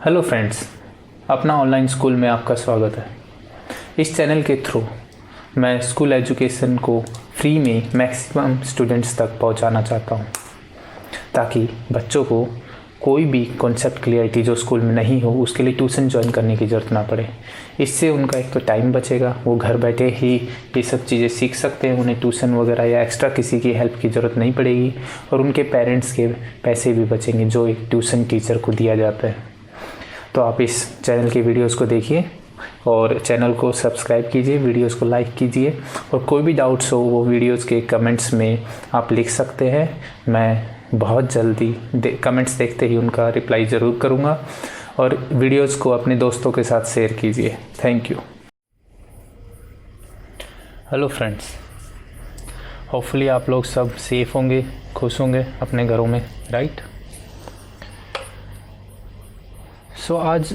Hello friends, अपना online school में आपका स्वागत है। इस चैनल के थ्रू मैं स्कूल एजुकेशन को फ्री में मैक्सिमम स्टूडेंट्स तक पहुंचाना चाहता हूं, ताकि बच्चों को कोई भी कॉन्सेप्ट क्लियरिटी जो स्कूल में नहीं हो उसके लिए ट्यूशन ज्वाइन करने की ज़रूरत ना पड़े। इससे उनका एक तो टाइम बचेगा, वो घर बैठे ही ये सब चीज़ें सीख सकते हैं, उन्हें ट्यूशन वगैरह या एक्स्ट्रा किसी की हेल्प की ज़रूरत नहीं पड़ेगी और उनके पेरेंट्स के पैसे भी बचेंगे जो एक ट्यूशन टीचर को दिया जाता है। तो आप इस चैनल की वीडियोस को देखिए और चैनल को सब्सक्राइब कीजिए, वीडियोस को लाइक कीजिए और कोई भी डाउट्स हो वो वीडियोस के कमेंट्स में आप लिख सकते हैं। मैं बहुत जल्दी कमेंट्स देखते ही उनका रिप्लाई ज़रूर करूँगा और वीडियोस को अपने दोस्तों के साथ शेयर कीजिए। Thank you. Hello friends, hopefully आप लोग सब सेफ़ होंगे, खुश होंगे अपने घरों में, राइट। सो आज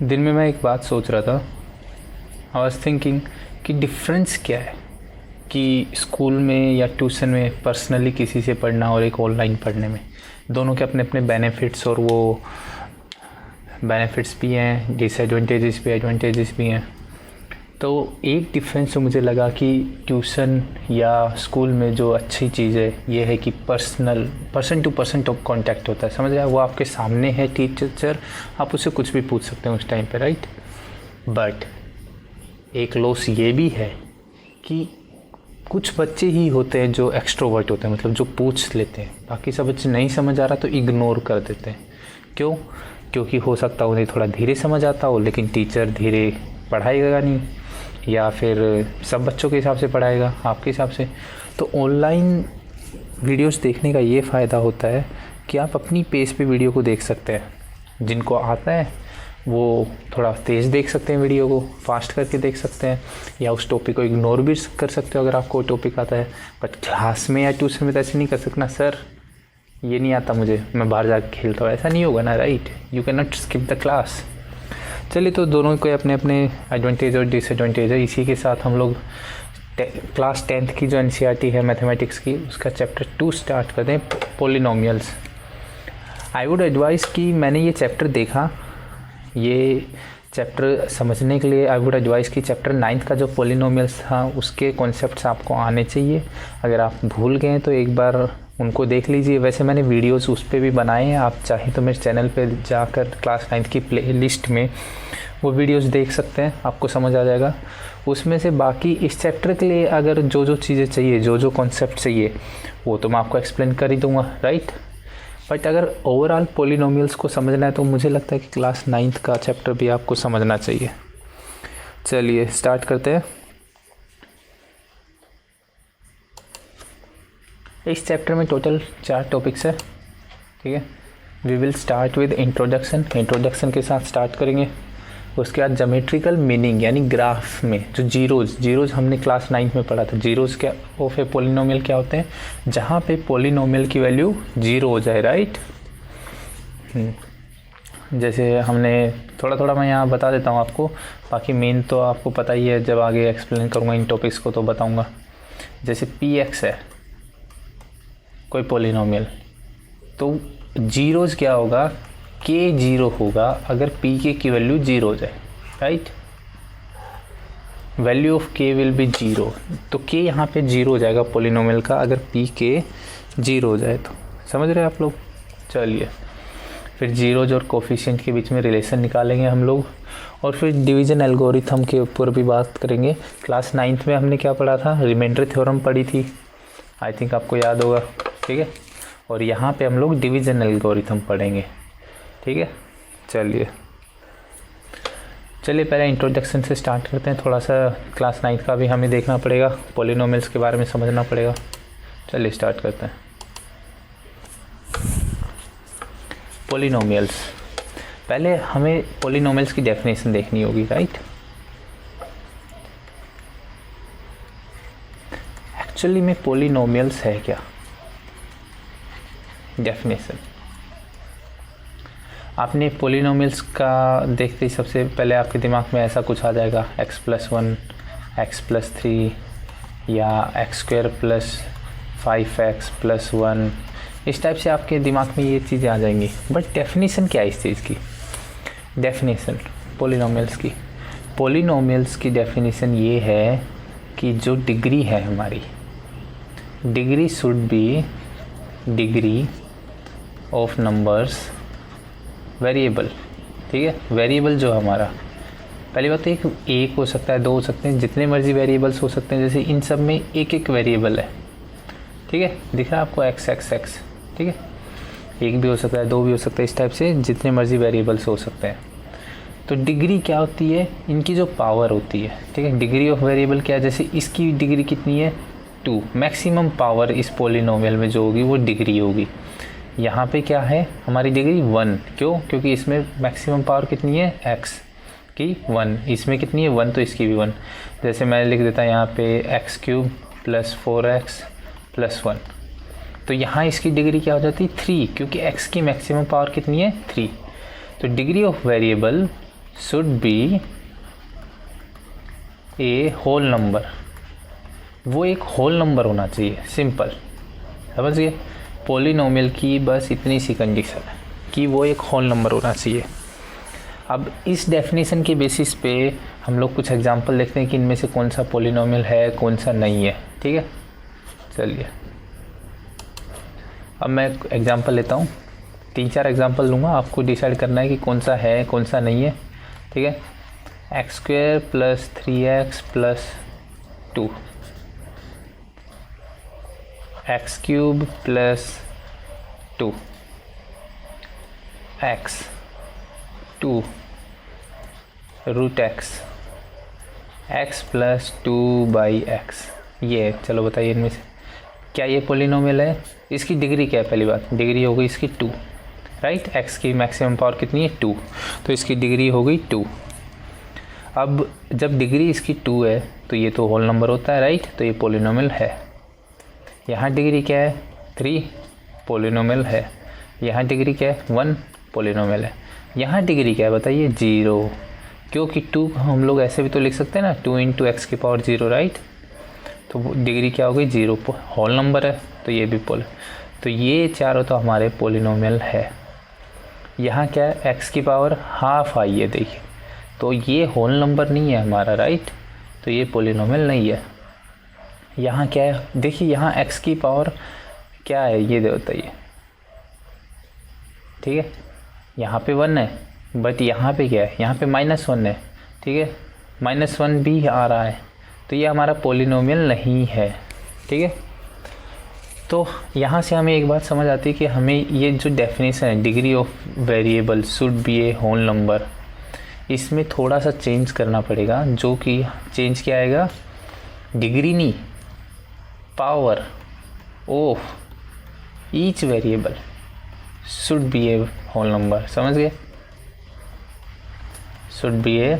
दिन में मैं एक बात सोच रहा था। आई वाज थिंकिंग कि डिफरेंस क्या है कि स्कूल में या ट्यूशन में पर्सनली किसी से पढ़ना और एक ऑनलाइन पढ़ने में। दोनों के अपने अपने बेनिफिट्स और वो बेनिफिट्स भी हैं, डिसएडवांटेजेस भी, एडवांटेजेस भी हैं। तो एक डिफरेंस जो मुझे लगा कि ट्यूशन या स्कूल में जो अच्छी चीज़ है ये है कि पर्सन टू पर्सन कांटेक्ट होता है। समझ रहे हैं, वो आपके सामने है टीचर, आप उससे कुछ भी पूछ सकते हैं उस टाइम पे, राइट। बट एक लॉस ये भी है कि कुछ बच्चे ही होते हैं जो एक्सट्रोवर्ट होते हैं, मतलब जो पूछ लेते हैं, बाकी सब बच्चे नहीं समझ आ रहा तो इग्नोर कर देते हैं। क्यों? क्योंकि हो सकता है उन्हें थोड़ा धीरे समझ आता हो, लेकिन टीचर धीरे पढ़ाएगा नहीं, या फिर सब बच्चों के हिसाब से पढ़ाएगा, आपके हिसाब से। तो ऑनलाइन वीडियोस देखने का ये फ़ायदा होता है कि आप अपनी पेस पे वीडियो को देख सकते हैं। जिनको आता है वो थोड़ा तेज़ देख सकते हैं, वीडियो को फास्ट करके देख सकते हैं, या उस टॉपिक को इग्नोर भी कर सकते हो अगर आपको टॉपिक आता है। बट क्लास में या ट्यूशन में तो ऐसे नहीं कर सकना, सर ये नहीं आता मुझे, मैं बाहर जाकर खेलता हूँ, ऐसा नहीं होगा ना, right. You can not skip the class. चलिए, तो दोनों के अपने अपने एडवांटेज और डिसएडवांटेज है। इसी के साथ हम लोग क्लास 10th की जो एनसीईआरटी है मैथमेटिक्स की, उसका चैप्टर 2 स्टार्ट करते हैं, पॉलिनोमियल्स। आई वुड एडवाइस कि मैंने ये चैप्टर देखा, ये चैप्टर समझने के लिए आई वुड एडवाइस कि चैप्टर 9th का जो पॉलिनोमियल्स था उसके कॉन्सेप्ट्स आपको आने चाहिए। अगर आप भूल गए तो एक बार उनको देख लीजिए। वैसे मैंने वीडियोस उस पर भी बनाए हैं, आप चाहें तो मेरे चैनल पे जाकर क्लास 9th की प्ले लिस्ट में वो वीडियोस देख सकते हैं, आपको समझ आ जाएगा। उसमें से बाकी इस चैप्टर के लिए अगर जो जो चीज़ें चाहिए, जो जो कॉन्सेप्ट चाहिए, वो तो मैं आपको एक्सप्लेन कर ही दूँगा, राइट। बट अगर ओवरऑल पॉलिनोमियल्स को समझना है तो मुझे लगता है कि क्लास 9th का चैप्टर भी आपको समझना चाहिए। चलिए स्टार्ट करते हैं। इस चैप्टर में टोटल 4 टॉपिक्स है, ठीक है। We will start with introduction के साथ स्टार्ट करेंगे। उसके बाद ज्योमेट्रिकल मीनिंग, यानी ग्राफ में जो जीरोज़ हमने क्लास 9th में पढ़ा था। जीरोज़ क्या वो फिर पॉलिनोमियल क्या होते हैं, जहाँ पे पॉलिनोमियल की वैल्यू 0 हो जाए, राइट। जैसे हमने थोड़ा मैं यहाँ बता देता हूँ आपको, बाकी मेन तो आपको पता ही है, जब आगे एक्सप्लेन करूँगा इन टॉपिक्स को तो बताऊँगा। जैसे px है कोई पॉलिनोमियल, तो जीरोज़ क्या होगा, k 0 होगा अगर pk की वैल्यू 0 हो जाए, right. Value of k will be 0, तो k यहाँ पे 0 हो जाएगा पॉलिनोमियल का अगर pk 0 हो जाए तो। समझ रहे हैं आप लोग। चलिए फिर जीरोज और कोफिशिएंट के बीच में रिलेशन निकालेंगे हम लोग, और फिर डिवीजन एल्गोरिथम के ऊपर भी बात करेंगे। क्लास 9th में हमने क्या पढ़ा था, रिमाइंडर थ्योरम पढ़ी थी, आई थिंक आपको याद होगा, ठीक है। और यहाँ पे हम लोग डिवीजन एल्गोरिथम पढ़ेंगे, ठीक है। चलिए पहले इंट्रोडक्शन से स्टार्ट करते हैं। थोड़ा सा क्लास 9th का भी हमें देखना पड़ेगा, पॉलिनोमियल्स के बारे में समझना पड़ेगा। चलिए स्टार्ट करते हैं। पॉलिनोमियल्स, पहले हमें पॉलिनोमियल्स की डेफिनेशन देखनी होगी, राइट। एक्चुअली में पॉलिनोमियल्स है क्या, डेफिनेशन। आपने पॉलिनोमियल्स का देखते ही सबसे पहले आपके दिमाग में ऐसा कुछ आ जाएगा, x+1, x+3 या x² + 5x + 1, इस टाइप से आपके दिमाग में ये चीज़ें आ जाएंगी। बट डेफिनेशन क्या है इस चीज़ की? डेफिनेशन पॉलिनोमियल्स की डेफिनेशन ये है कि जो डिग्री है हमारी, degree should be degree of numbers variable. ठीक है, वेरिएबल जो हमारा, पहली बात तो एक हो सकता है, दो हो सकते हैं, जितने मर्जी वेरिएबल्स हो सकते हैं। जैसे इन सब में एक एक वेरिएबल है। ठीक है, दिख रहा है आपको एक्स एक्स एक्स। ठीक है, एक भी हो सकता है, दो भी हो सकता है, इस टाइप से जितने मर्जी वेरिएबल्स हो सकते हैं। तो डिग्री क्या होती है, इनकी जो पावर होती है। ठीक है, डिग्री ऑफ वेरिएबल क्या है, जैसे इसकी डिग्री कितनी है 2, मैक्सिमम पावर इस पॉलिनोमियल में जो होगी वो डिग्री होगी। यहाँ पे क्या है हमारी डिग्री 1, क्यों, क्योंकि इसमें मैक्सिमम पावर कितनी है x की 1, इसमें कितनी है 1, तो इसकी भी 1। जैसे मैं लिख देता यहाँ पे x³ + 4x + 1, तो यहाँ इसकी डिग्री क्या हो जाती है 3, क्योंकि x की मैक्सिमम पावर कितनी है 3। तो degree of variable should be a whole number, वो एक होल नंबर होना चाहिए। सिंपल, समझ गए। पॉलिनोमियल की बस इतनी सी कंडीशन है कि वो एक होल नंबर होना चाहिए। अब इस डेफिनेशन के बेसिस पे हम लोग कुछ एग्जांपल देखते हैं कि इनमें से कौन सा पॉलिनोमियल है, कौन सा नहीं है। ठीक है, चलिए अब मैं एग्जांपल लेता हूँ, 3-4 एग्जांपल लूँगा, आपको डिसाइड करना है कि कौन सा है कौन सा नहीं है। ठीक है, x² + 3x + 2, x³ + 2, x 2 √x, x + 2/x। ये चलो बताइए इनमें से क्या ये पॉलिनोमियल है। इसकी डिग्री क्या है, पहली बात डिग्री हो गई इसकी 2, राइट। x की मैक्सिमम पावर कितनी है 2, तो इसकी डिग्री हो गई 2। अब जब डिग्री इसकी 2 है तो ये तो होल नंबर होता है, राइट, तो ये पॉलिनोमियल है। यहाँ डिग्री क्या है 3, पॉलिनोमियल है। यहाँ डिग्री क्या है 1, पॉलिनोमियल है। यहाँ डिग्री क्या है बताइए 0, क्योंकि 2 हम लोग ऐसे भी तो लिख सकते हैं ना, 2 × x⁴, राइट। तो डिग्री क्या हो गई 0, होल नंबर है, तो ये भी तो ये चारों तो हमारे पॉलिनोमियल है। यहाँ क्या है x⁻½ आई है, देखिए, तो ये होल नंबर नहीं है हमारा, राइट, तो ये पॉलिनोमियल नहीं है। यहाँ क्या है देखिए, यहाँ x की पावर क्या है ये बताइए। ठीक है, यहाँ पे 1 है, बट यहाँ पे क्या है, यहाँ पे -1 है। ठीक है, -1 भी आ रहा है, तो ये हमारा पॉलिनोमियल नहीं है। ठीक है, तो यहाँ से हमें एक बात समझ आती है कि हमें ये जो डेफिनेशन है degree of variable should be a whole number, इसमें थोड़ा सा चेंज करना पड़ेगा। जो कि चेंज क्या आएगा, डिग्री नहीं, power of each variable should be a whole number. समझ गए, should be a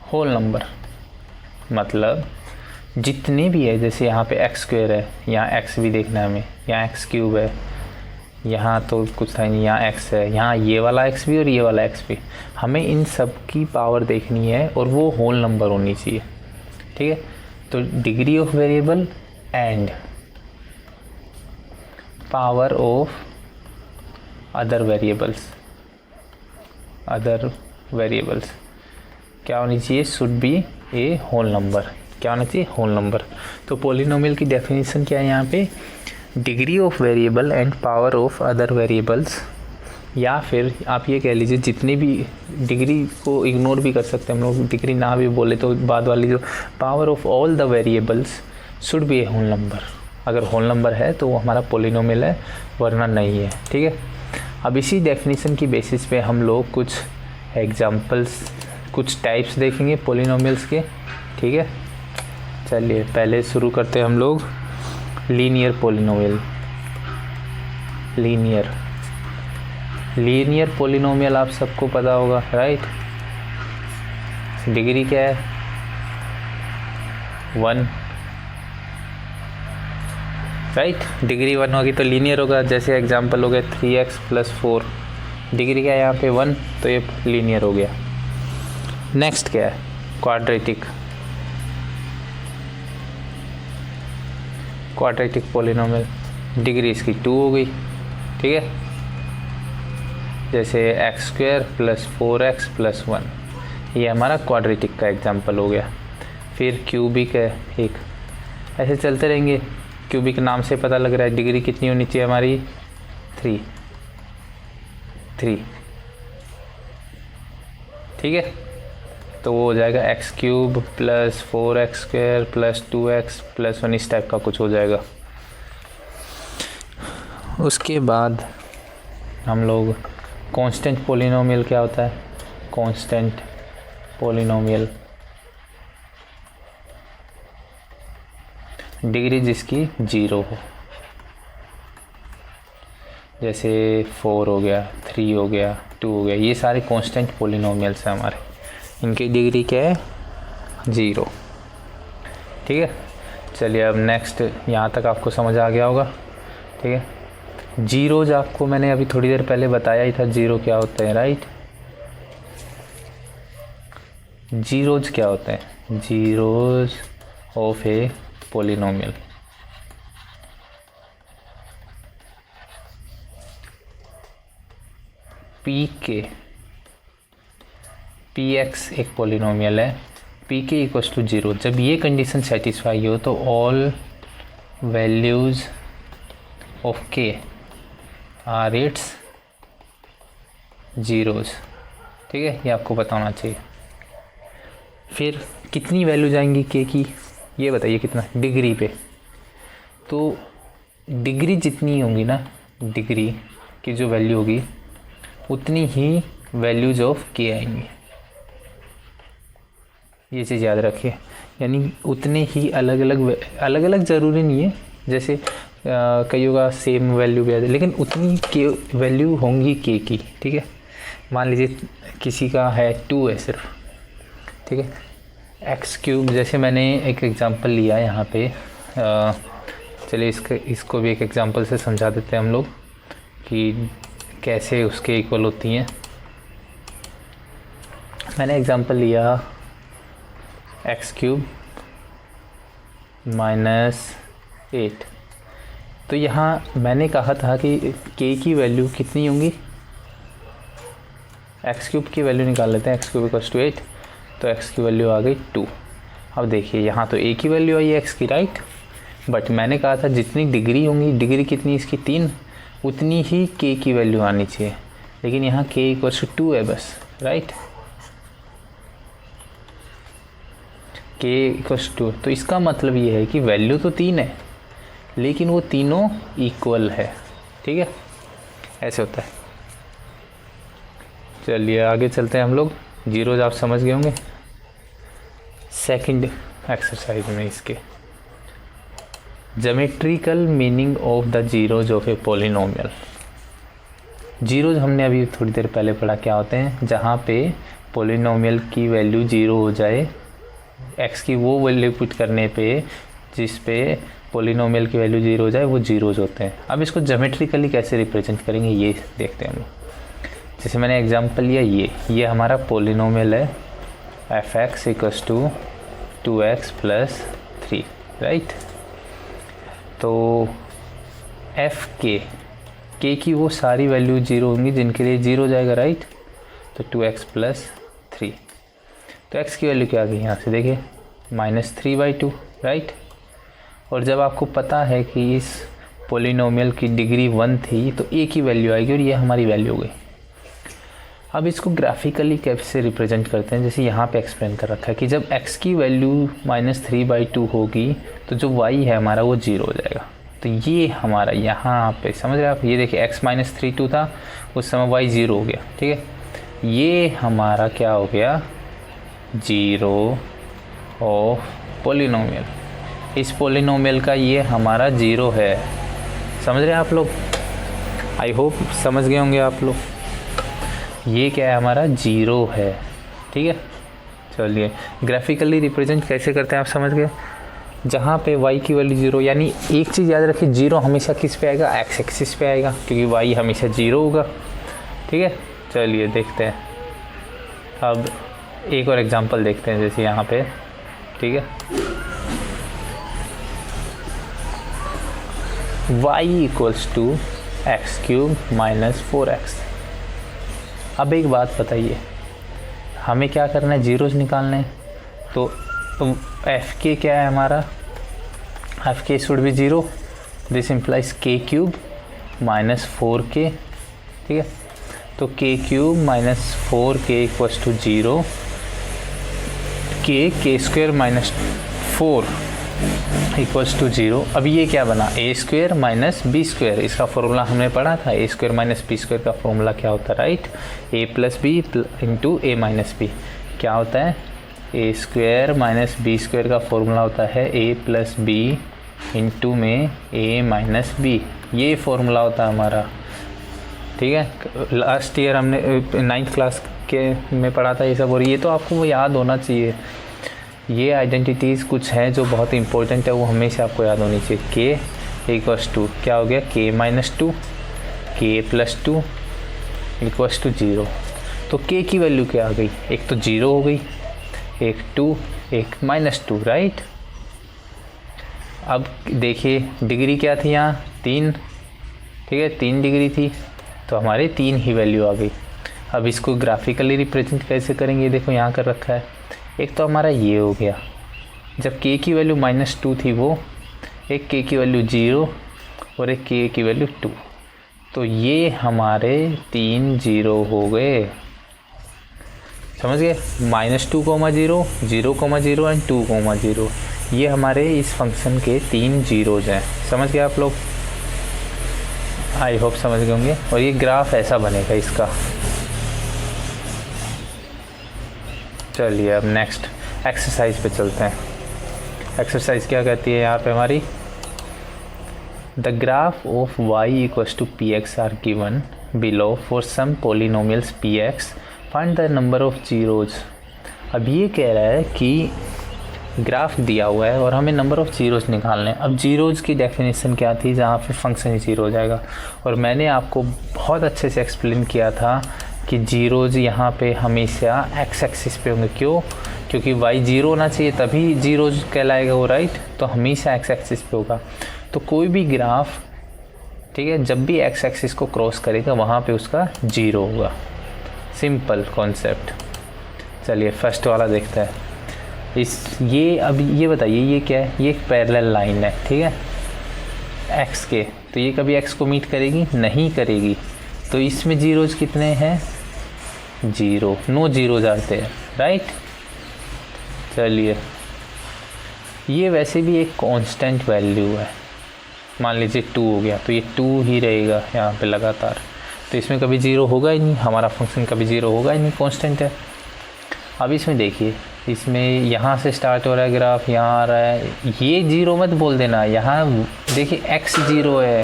whole number, मतलब जितने भी है, जैसे यहाँ पे x² है, यहाँ x भी देखना है हमें, यहाँ x³ है, यहाँ तो कुछ था नहीं, यहाँ x है, यहाँ ये वाला x भी और ये वाला x भी, हमें इन सब की पावर देखनी है और वो होल नंबर होनी चाहिए। ठीक है, तो degree of variable and power of other variables क्या होनी चाहिए, should be a whole number. क्या होना चाहिए, होल नंबर। तो पॉलिनोमियल की डेफिनेशन क्या है यहाँ पे, degree of variable and power of other variables, या फिर आप ये कह लीजिए जितनी भी, डिग्री को इग्नोर भी कर सकते हैं हम लोग, डिग्री ना भी बोले तो बाद वाली जो power of all the variables should be a whole number. अगर होल नंबर है तो वो हमारा पॉलिनोमियल है, वरना नहीं है। ठीक है, अब इसी डेफिनेशन की बेसिस पे हम लोग कुछ एग्जांपल्स, कुछ टाइप्स देखेंगे पॉलिनोमियल्स के। ठीक है, चलिए पहले शुरू करते हैं हम लोग लीनियर पॉलिनोमियल। लीनियर पॉलिनोमियल आप सबको पता होगा, राइट। डिग्री क्या है 1, राइट, डिग्री 1 होगी तो लीनियर होगा। जैसे एग्जांपल हो गया 3x + 4, डिग्री क्या है यहाँ पे 1, तो ये लीनियर हो गया। नेक्स्ट क्या है, क्वाड्रेटिक पॉलिनोमियल, डिग्री इसकी 2 हो गई। ठीक है, जैसे x square plus 4x plus 1, ये हमारा क्वाड्रेटिक का एग्जांपल हो गया। फिर क्यूबिक है एक, ऐसे चलते रहेंगे। क्यूबिक नाम से पता लग रहा है डिग्री कितनी होनी चाहिए हमारी, 3। ठीक है, तो वो हो जाएगा x cube plus 4x square plus 2x plus 1, इस टाइप का कुछ हो जाएगा। उसके बाद हम लोग कांस्टेंट पोलिनोमियल क्या होता है, कांस्टेंट पोलिनोमियल डिग्री जिसकी 0 हो, जैसे 4 हो गया, 3 हो गया, 2 हो गया, ये सारे कांस्टेंट पोलिनोमियल्स हैं हमारे, इनकी डिग्री क्या है, 0। ठीक है, चलिए अब नेक्स्ट, यहाँ तक आपको समझ आ गया होगा। ठीक है, जीरोज आपको मैंने अभी थोड़ी देर पहले बताया ही था, जीरो क्या होते हैं, राइट। जीरोज क्या होते हैं, zeros of A polynomial. P के, पी एक्स एक पोलिनोमियल है, पी के इक्वल्स टू 0। जब ये कंडीशन सेटिस्फाई हो तो ऑल वैल्यूज ऑफ के आर इट्स जीरोज। ठीक है, ये आपको पता होना चाहिए। फिर कितनी वैल्यू जाएंगी के की, ये बताइए कितना, डिग्री पे। तो डिग्री जितनी होगी ना, डिग्री की जो वैल्यू होगी उतनी ही वैल्यूज ऑफ के आएंगी, ये चीज़ याद रखिए। यानी उतने ही अलग अलग ज़रूरी नहीं है, जैसे कईयों का सेम वैल्यू भी आ जाए, लेकिन उतनी के वैल्यू होंगी के की। ठीक है, मान लीजिए किसी का है 2 है सिर्फ, ठीक है, एक्स क्यूब, जैसे मैंने एक एग्जांपल लिया यहाँ पे, चलिए इसको भी एक एग्जांपल से समझा देते हैं हम लोग कि कैसे उसके इक्वल होती हैं। मैंने एग्जांपल लिया एक्स क्यूब -8, तो यहाँ मैंने कहा था कि के की वैल्यू कितनी होंगी, एक्स क्यूब की वैल्यू निकाल लेते हैं, एक्स क्यूब इक्वल्स टू 8, तो एक्स की वैल्यू आ गई 2। अब देखिए यहाँ तो ए की वैल्यू आई एक्स की, राइट, बट मैंने कहा था जितनी डिग्री होंगी, डिग्री कितनी इसकी 3, उतनी ही के की वैल्यू आनी चाहिए, लेकिन यहाँ के इक्वल्स टू 2 है बस, राइट, के इक्वल्स टू। तो इसका मतलब ये है कि वैल्यू तो 3 है, लेकिन वो तीनों इक्वल है। ठीक है, ऐसे होता है। चलिए आगे चलते हैं हम लोग, जीरोज आप समझ गए होंगे। सेकंड एक्सरसाइज में इसके geometrical meaning of the zeros of A polynomial. Zeros हमने अभी थोड़ी देर पहले पढ़ा क्या होते हैं, जहाँ पे पोलिनोमियल की वैल्यू 0 हो जाए, एक्स की वो वैल्यू पुट करने पे जिस पे पोलिनोमियल की वैल्यू 0 हो जाए, वो जीरोज होते हैं। अब इसको ज्योमेट्रिकली कैसे रिप्रेजेंट करेंगे ये देखते हैं हम लोग। जैसे मैंने एग्जांपल लिया, ये हमारा पोलिनोमियल है f x equals to 2x plus 3, right. तो एफ के की वो सारी वैल्यू 0 होंगी जिनके लिए 0 जाएगा, राइट। तो 2x प्लस 3, तो x की वैल्यू क्या आ गई यहाँ से देखिए, -3/2, राइट। और जब आपको पता है कि इस पोलिनोमियल की डिग्री 1 थी तो a की वैल्यू आएगी और ये हमारी वैल्यू हो गई। अब इसको ग्राफिकली कैसे रिप्रेजेंट करते हैं, जैसे यहाँ पे एक्सप्लेन कर रखा है कि जब x की वैल्यू -3/2 होगी तो जो y है हमारा वो 0 हो जाएगा। तो ये हमारा यहाँ पे समझ रहे हैं आप, ये देखिए x -3/2 था, उस समय y 0 हो गया। ठीक है, ये हमारा क्या हो गया, 0 ऑफ पोलिनोमियल। इस पोलिनोमियल का ये हमारा 0 है, समझ रहे हैं आप लोग, आई होप समझ गए होंगे आप लोग। ये क्या है, हमारा 0 है। ठीक है, चलिए ग्राफिकली रिप्रेजेंट कैसे करते हैं आप समझ गए। जहाँ पे y की वैल्यू 0, यानी एक चीज़ याद रखिए, 0 हमेशा किस पे आएगा, एक्स एक्सिस पे आएगा, क्योंकि y हमेशा 0 होगा। ठीक है, चलिए देखते हैं अब एक और एग्जांपल देखते हैं, जैसे यहाँ पे, ठीक है, y equals to x cube -4x। अब एक बात बताइए, हमें क्या करना है, जीरोज निकालने हैं। तो एफ के क्या है हमारा, एफ के should be zero, this implies के क्यूब माइनस 4k, ठीक है। तो के cube minus 4k equals to 0, के स्क्वायर माइनस 4 इक्वल्स टू 0। अब ये क्या बना, ए स्क्वायर माइनस बी स्क्वायर, इसका फॉर्मूला हमने पढ़ा था, ए स्क्वायर माइनस बी स्क्वायर का फॉर्मूला क्या होता है, राइट, ए प्लस बी इंटू ए माइनस बी। क्या होता है, ए स्क्वायर माइनस बी स्क्वायर का फॉर्मूला होता है ए प्लस बी इंटू में ए माइनस बी, ये फॉर्मूला होता है हमारा, ठीक है। लास्ट ईयर हमने 9th क्लास के में पढ़ा था ये सब, और ये तो आपको वो याद होना चाहिए। ये आइडेंटिटीज़ कुछ हैं जो बहुत इंपॉर्टेंट है, वो हमेशा आपको याद होनी चाहिए। के इक्वल्स टू क्या हो गया, के माइनस 2, के प्लस 2 इक्वल्स टू 0। तो के की वैल्यू क्या आ गई, एक तो 0 हो गई, एक 2, एक माइनस 2, राइट। अब देखिए डिग्री क्या थी यहाँ, 3, ठीक है, 3 डिग्री थी, तो हमारे 3 ही वैल्यू आ गई। अब इसको ग्राफिकली रिप्रेजेंट कैसे करेंगे, देखो यहाँ कर रखा है। एक तो हमारा ये हो गया, जब k की वैल्यू -2 थी वो, एक k की वैल्यू 0 और एक k की वैल्यू 2, तो ये हमारे 3 0 हो गए, समझ गए। -2, 0, 0, 0 एंड 2, 0, ये हमारे इस फंक्शन के 3 जीरोज हैं, समझ गए आप लोग, आई होप समझ गए होंगे। और ये ग्राफ ऐसा बनेगा इसका। चलिए अब नेक्स्ट एक्सरसाइज पे चलते हैं। एक्सरसाइज क्या कहती है यहाँ पे हमारी, the graph of y equals to p x are given below for some polynomials p x, find the number of zeros. अब ये कह रहा है कि ग्राफ दिया हुआ है और हमें नंबर ऑफ़ जीरोज़ निकालने हैं। अब जीरोज़ की डेफिनेशन क्या थी, जहाँ पे फंक्शन ही जीरो हो जाएगा, और मैंने आपको बहुत अच्छे से एक्सप्लेन किया था कि जीरोज़ यहाँ पे हमेशा एक्स एक्सिस पे होंगे। क्यों, क्योंकि वाई जीरो होना चाहिए तभी जीरोज़ कहलाएगा वो, राइट। तो हमेशा एक्स एक्सिस पे होगा। तो कोई भी ग्राफ, ठीक है, जब भी एक्स एक्सिस को क्रॉस करेगा वहाँ पे उसका जीरो होगा, सिंपल कॉन्सेप्ट। चलिए फर्स्ट वाला देखते हैं। अब ये बताइए ये क्या है, ये एक पैरेलल लाइन है, ठीक है, एक्स के, तो ये कभी एक्स को मीट करेगी, नहीं करेगी। तो इसमें जीरोज कितने हैं, 0, नो जीरोज आते हैं, राइट। चलिए ये वैसे भी एक कांस्टेंट वैल्यू है, मान लीजिए 2 हो गया, तो ये 2 ही रहेगा यहाँ पे लगातार, तो इसमें कभी जीरो होगा ही नहीं, हमारा फंक्शन कभी जीरो होगा ही नहीं, कांस्टेंट है। अब इसमें देखिए, इसमें यहाँ से स्टार्ट हो रहा है ग्राफ, यहाँ आ रहा है, ये जीरो मत बोल देना, यहाँ देखिए x 0 है,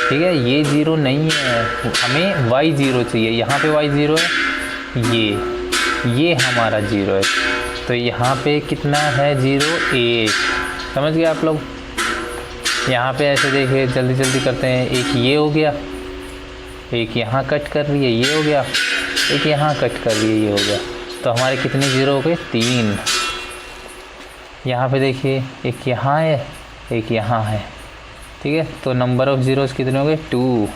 ठीक है, ये जीरो नहीं है, हमें y 0 चाहिए, यहाँ पे y 0 है, ये हमारा जीरो है, तो यहाँ पे कितना है 0, 1, समझ गए आप लोग। यहाँ पे ऐसे देखिए, जल्दी जल्दी करते हैं, एक ये हो गया, एक यहाँ कट कर रही है, ये हो गया, एक यहाँ कट कर रही है, ये हो गया, तो हमारे कितने जीरो हो गए, 3। यहाँ पे देखिए, एक यहाँ है, एक यहाँ है, ठीक है, तो नंबर ऑफ़ ज़ीरोज़ कितने हो गए, 2।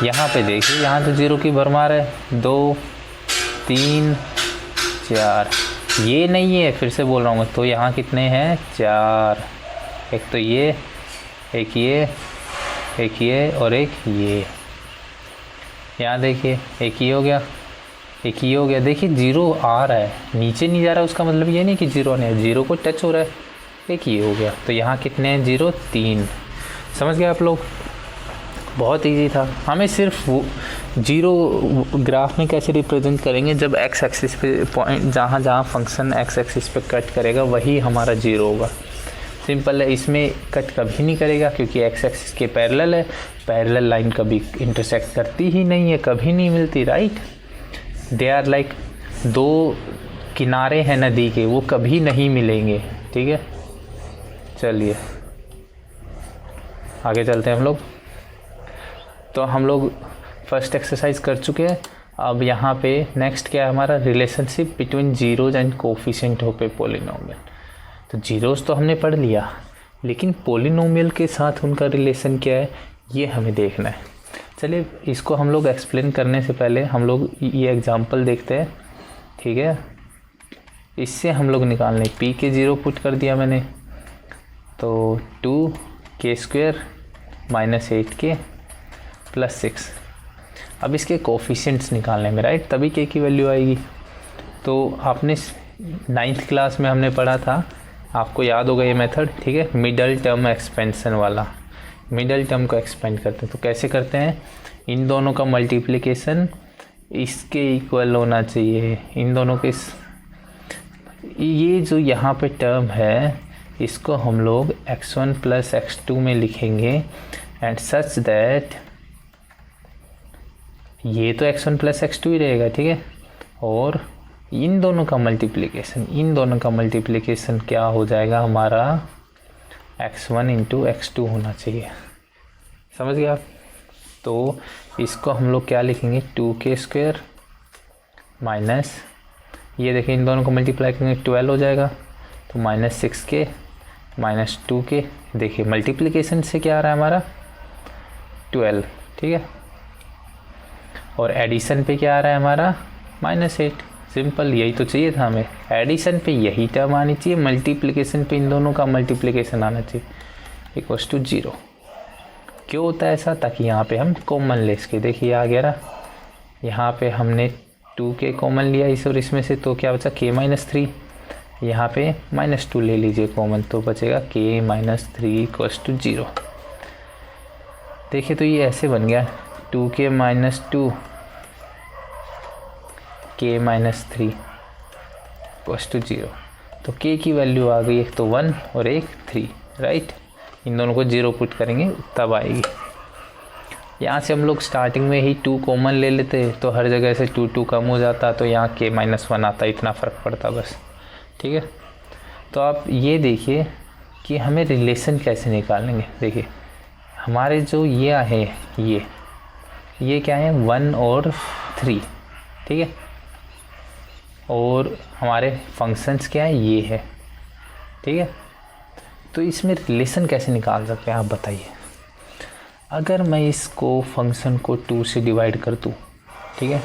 यहाँ पे देखिए, यहाँ तो जीरो की भरमार है, 2, 3, 4, ये नहीं है, फिर से बोल रहा हूँ, तो यहाँ कितने हैं, 4, एक तो ये, एक ये, एक ये और एक ये। यहाँ देखिए, एक ये हो गया, एक ये हो गया, देखिए जीरो आ रहा है, नीचे नहीं जा रहा है, उसका मतलब ये नहीं कि जीरो नहीं है, जीरो को टच हो रहा है, एक ये हो गया, तो यहाँ कितने हैं, 0, 3। समझ गए आप लोग, बहुत इजी था। हमें सिर्फ वो जीरो ग्राफ में कैसे रिप्रेजेंट करेंगे, जब एक्स एक्सिस पे पॉइंट, जहाँ जहाँ फंक्शन एक्स एक्सिस पे कट करेगा वही हमारा जीरो होगा, सिंपल है। इसमें कट कभी नहीं करेगा क्योंकि एक्स एक्सिस के पैरेलल है, पैरेलल लाइन कभी इंटरसेक्ट करती ही नहीं है, कभी नहीं मिलती, राइट। दे आर लाइक 2 किनारे हैं नदी के, वो कभी नहीं मिलेंगे, ठीक है। चलिए आगे चलते हैं हम लोग। तो हम लोग फर्स्ट एक्सरसाइज कर चुके हैं। अब यहाँ पे नेक्स्ट क्या है हमारा, relationship between zeros and coefficient of a polynomial. तो जीरोज तो हमने पढ़ लिया, लेकिन पॉलिनोमियल के साथ उनका रिलेशन क्या है ये हमें देखना है। चलिए इसको हम लोग एक्सप्लेन करने से पहले हम लोग ये एग्जांपल देखते हैं, ठीक है। इससे हम लोग निकालने p के 0 पुट कर दिया मैंने, तो 2k² -8k + 6। अब इसके कोफिशिएंट्स निकालने में, राइट, तभी k की वैल्यू आएगी। तो आपने 9th क्लास में हमने पढ़ा था, आपको याद होगा ये मेथड, ठीक है, मिडल टर्म एक्सपेंशन वाला। मिडल टर्म को एक्सपेंड करते हैं तो कैसे करते हैं, इन दोनों का मल्टीप्लिकेशन इसके इक्वल होना चाहिए, इन दोनों के। ये जो यहाँ पे टर्म है इसको हम लोग x1 + x2 में लिखेंगे, एंड सच दैट ये तो x1 + x2 ही रहेगा, ठीक है। और इन दोनों का मल्टीप्लिकेशन क्या हो जाएगा हमारा, x1 × x2 होना चाहिए, समझ गए आप। तो इसको हम लोग क्या लिखेंगे, 2k² माइनस, ये देखिए इन दोनों को मल्टीप्लाई करेंगे 12 हो जाएगा, तो -6k -2k। देखिए मल्टीप्लिकेशन से क्या आ रहा है हमारा 12, ठीक है, और एडिशन पे क्या आ रहा है हमारा -8। सिंपल, यही तो चाहिए था हमें, एडिशन पे यही टर्म आनी चाहिए, मल्टीप्लिकेशन पे इन दोनों का मल्टीप्लिकेशन आना चाहिए, = 0। क्यों होता है ऐसा, ताकि यहाँ पे हम कॉमन ले इसके। देखिए आ गया ना, यहाँ पे हमने 2k कॉमन लिया इस और इसमें से, तो क्या बचा k - 3। यहाँ पे -2 ले लीजिए कॉमन, तो बचेगा k - 3 = 0। देखिए तो ये ऐसे बन गया 2k - 2 k - 3 = 0। तो k की वैल्यू आ गई, एक तो 1 और एक 3, राइट। इन दोनों को 0 पुट करेंगे तब आएगी। यहाँ से हम लोग स्टार्टिंग में ही 2 कॉमन ले लेते तो हर जगह से 2 कम हो जाता, तो यहाँ k - 1 आता, इतना फ़र्क पड़ता बस, ठीक है। तो आप ये देखिए कि हमें रिलेशन कैसे निकालेंगे। देखिए हमारे जो ये है, ये क्या है, 1 और 3, ठीक है, और हमारे फंक्शंस क्या है, ये है, ठीक है। तो इसमें रिलेशन कैसे निकाल सकते हैं आप बताइए। अगर मैं इसको फंक्शन को 2 से डिवाइड कर दूँ, ठीक है,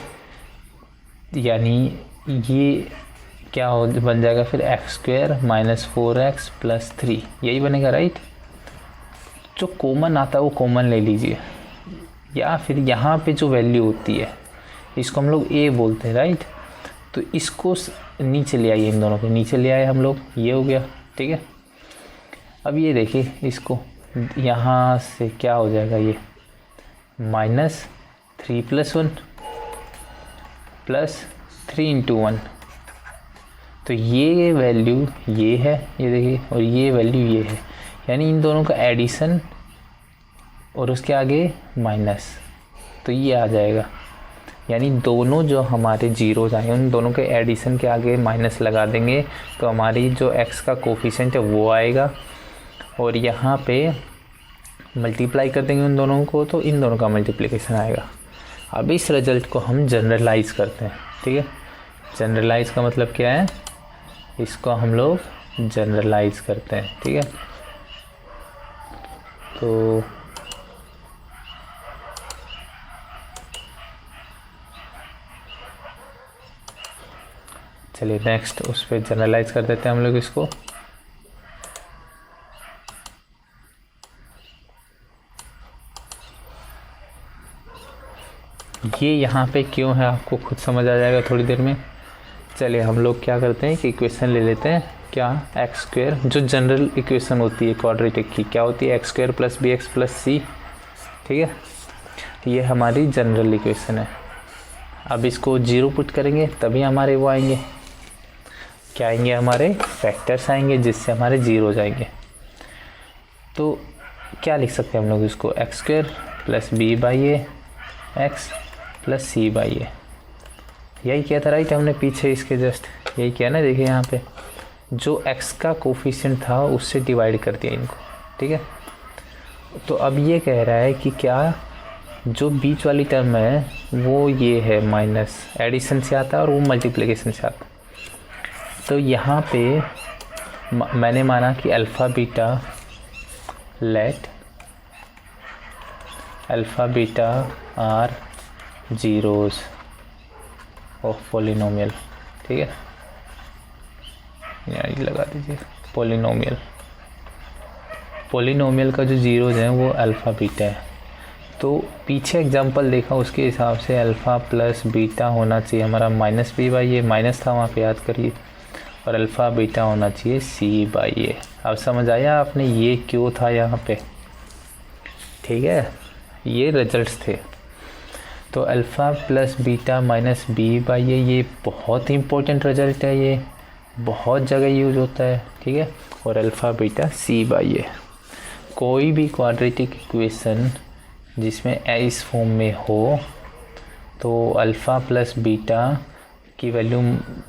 यानी ये क्या हो बन जाएगा फिर x² - 4x + 3, यही बनेगा, राइट। जो कॉमन आता है वो कॉमन ले लीजिए, या फिर यहाँ पे जो वैल्यू होती है इसको हम लोग a बोलते हैं, राइट। तो इसको नीचे ले आइए, इन दोनों को नीचे ले आए हम लोग, ये हो गया, ठीक है। अब ये देखिए इसको यहाँ से क्या हो जाएगा, ये -3 + 1 + 3 × 1। तो ये वैल्यू ये है, ये देखिए, और ये वैल्यू ये है, यानी इन दोनों का एडिशन और उसके आगे माइनस, तो ये आ जाएगा। यानी दोनों जो हमारे जीरोज आए उन दोनों के एडिशन के आगे माइनस लगा देंगे तो हमारी जो x का कोफिशिएंट है वो आएगा, और यहाँ पे मल्टीप्लाई कर देंगे उन दोनों को तो इन दोनों का मल्टीप्लिकेशन आएगा। अब इस रिजल्ट को हम जनरलाइज करते हैं, ठीक है। जनरलाइज का मतलब क्या है, इसको हम लोग जनरलाइज करते हैं, ठीक है। तो चलिए नेक्स्ट उस पर जनरलाइज कर देते हैं हम लोग इसको। ये यहाँ पे क्यों है आपको खुद समझ आ जाएगा थोड़ी देर में। चलिए हम लोग क्या करते हैं कि इक्वेशन ले लेते हैं, क्या x² जो जनरल इक्वेशन होती है क्वाड्रेटिक की, क्या होती है x² + bx + c, ठीक है। ये हमारी जनरल इक्वेशन है। अब इसको 0 पुट करेंगे तभी हमारे वो आएंगे, क्या आएंगे, हमारे फैक्टर्स आएंगे जिससे हमारे 0 हो जाएंगे। तो क्या लिख सकते हैं हम लोग इसको, x² + b/a x + c/a, यही किया था, राइट। हमने पीछे इसके जस्ट यही किया ना, देखिए यहाँ पे जो x का कोफिशिएंट था उससे डिवाइड कर दिया इनको, ठीक है। तो अब ये कह रहा है कि क्या जो बीच वाली टर्म है वो ये है माइनस, एडिशन से आता है और वो मल्टीप्लिकेशन से आता है। तो यहाँ पे मैंने माना कि alpha beta are zeros of polynomial, ठीक है, यहाँ लगा दीजिए पॉलिनोमियल। पॉलिनोमियल का जो जीरोज हैं वो अल्फ़ा बीटा है। तो पीछे एग्जांपल देखा उसके हिसाब से अल्फ़ा प्लस बीटा होना चाहिए हमारा minus b by a, minus था वहाँ पे याद करिए, और अल्फ़ा बीटा होना चाहिए सी बाई ए। अब समझ आया आपने ये क्यों था यहाँ पे, ठीक है, ये रिजल्ट्स थे। तो alpha plus beta minus b by a, ये बहुत इंपॉर्टेंट रिजल्ट है, ये बहुत जगह यूज होता है, ठीक है। और अल्फ़ा बीटा सी बाई ए, कोई भी क्वाड्रेटिक इक्वेशन जिसमें इस फॉर्म में हो तो अल्फ़ा प्लस बीटा की वैल्यू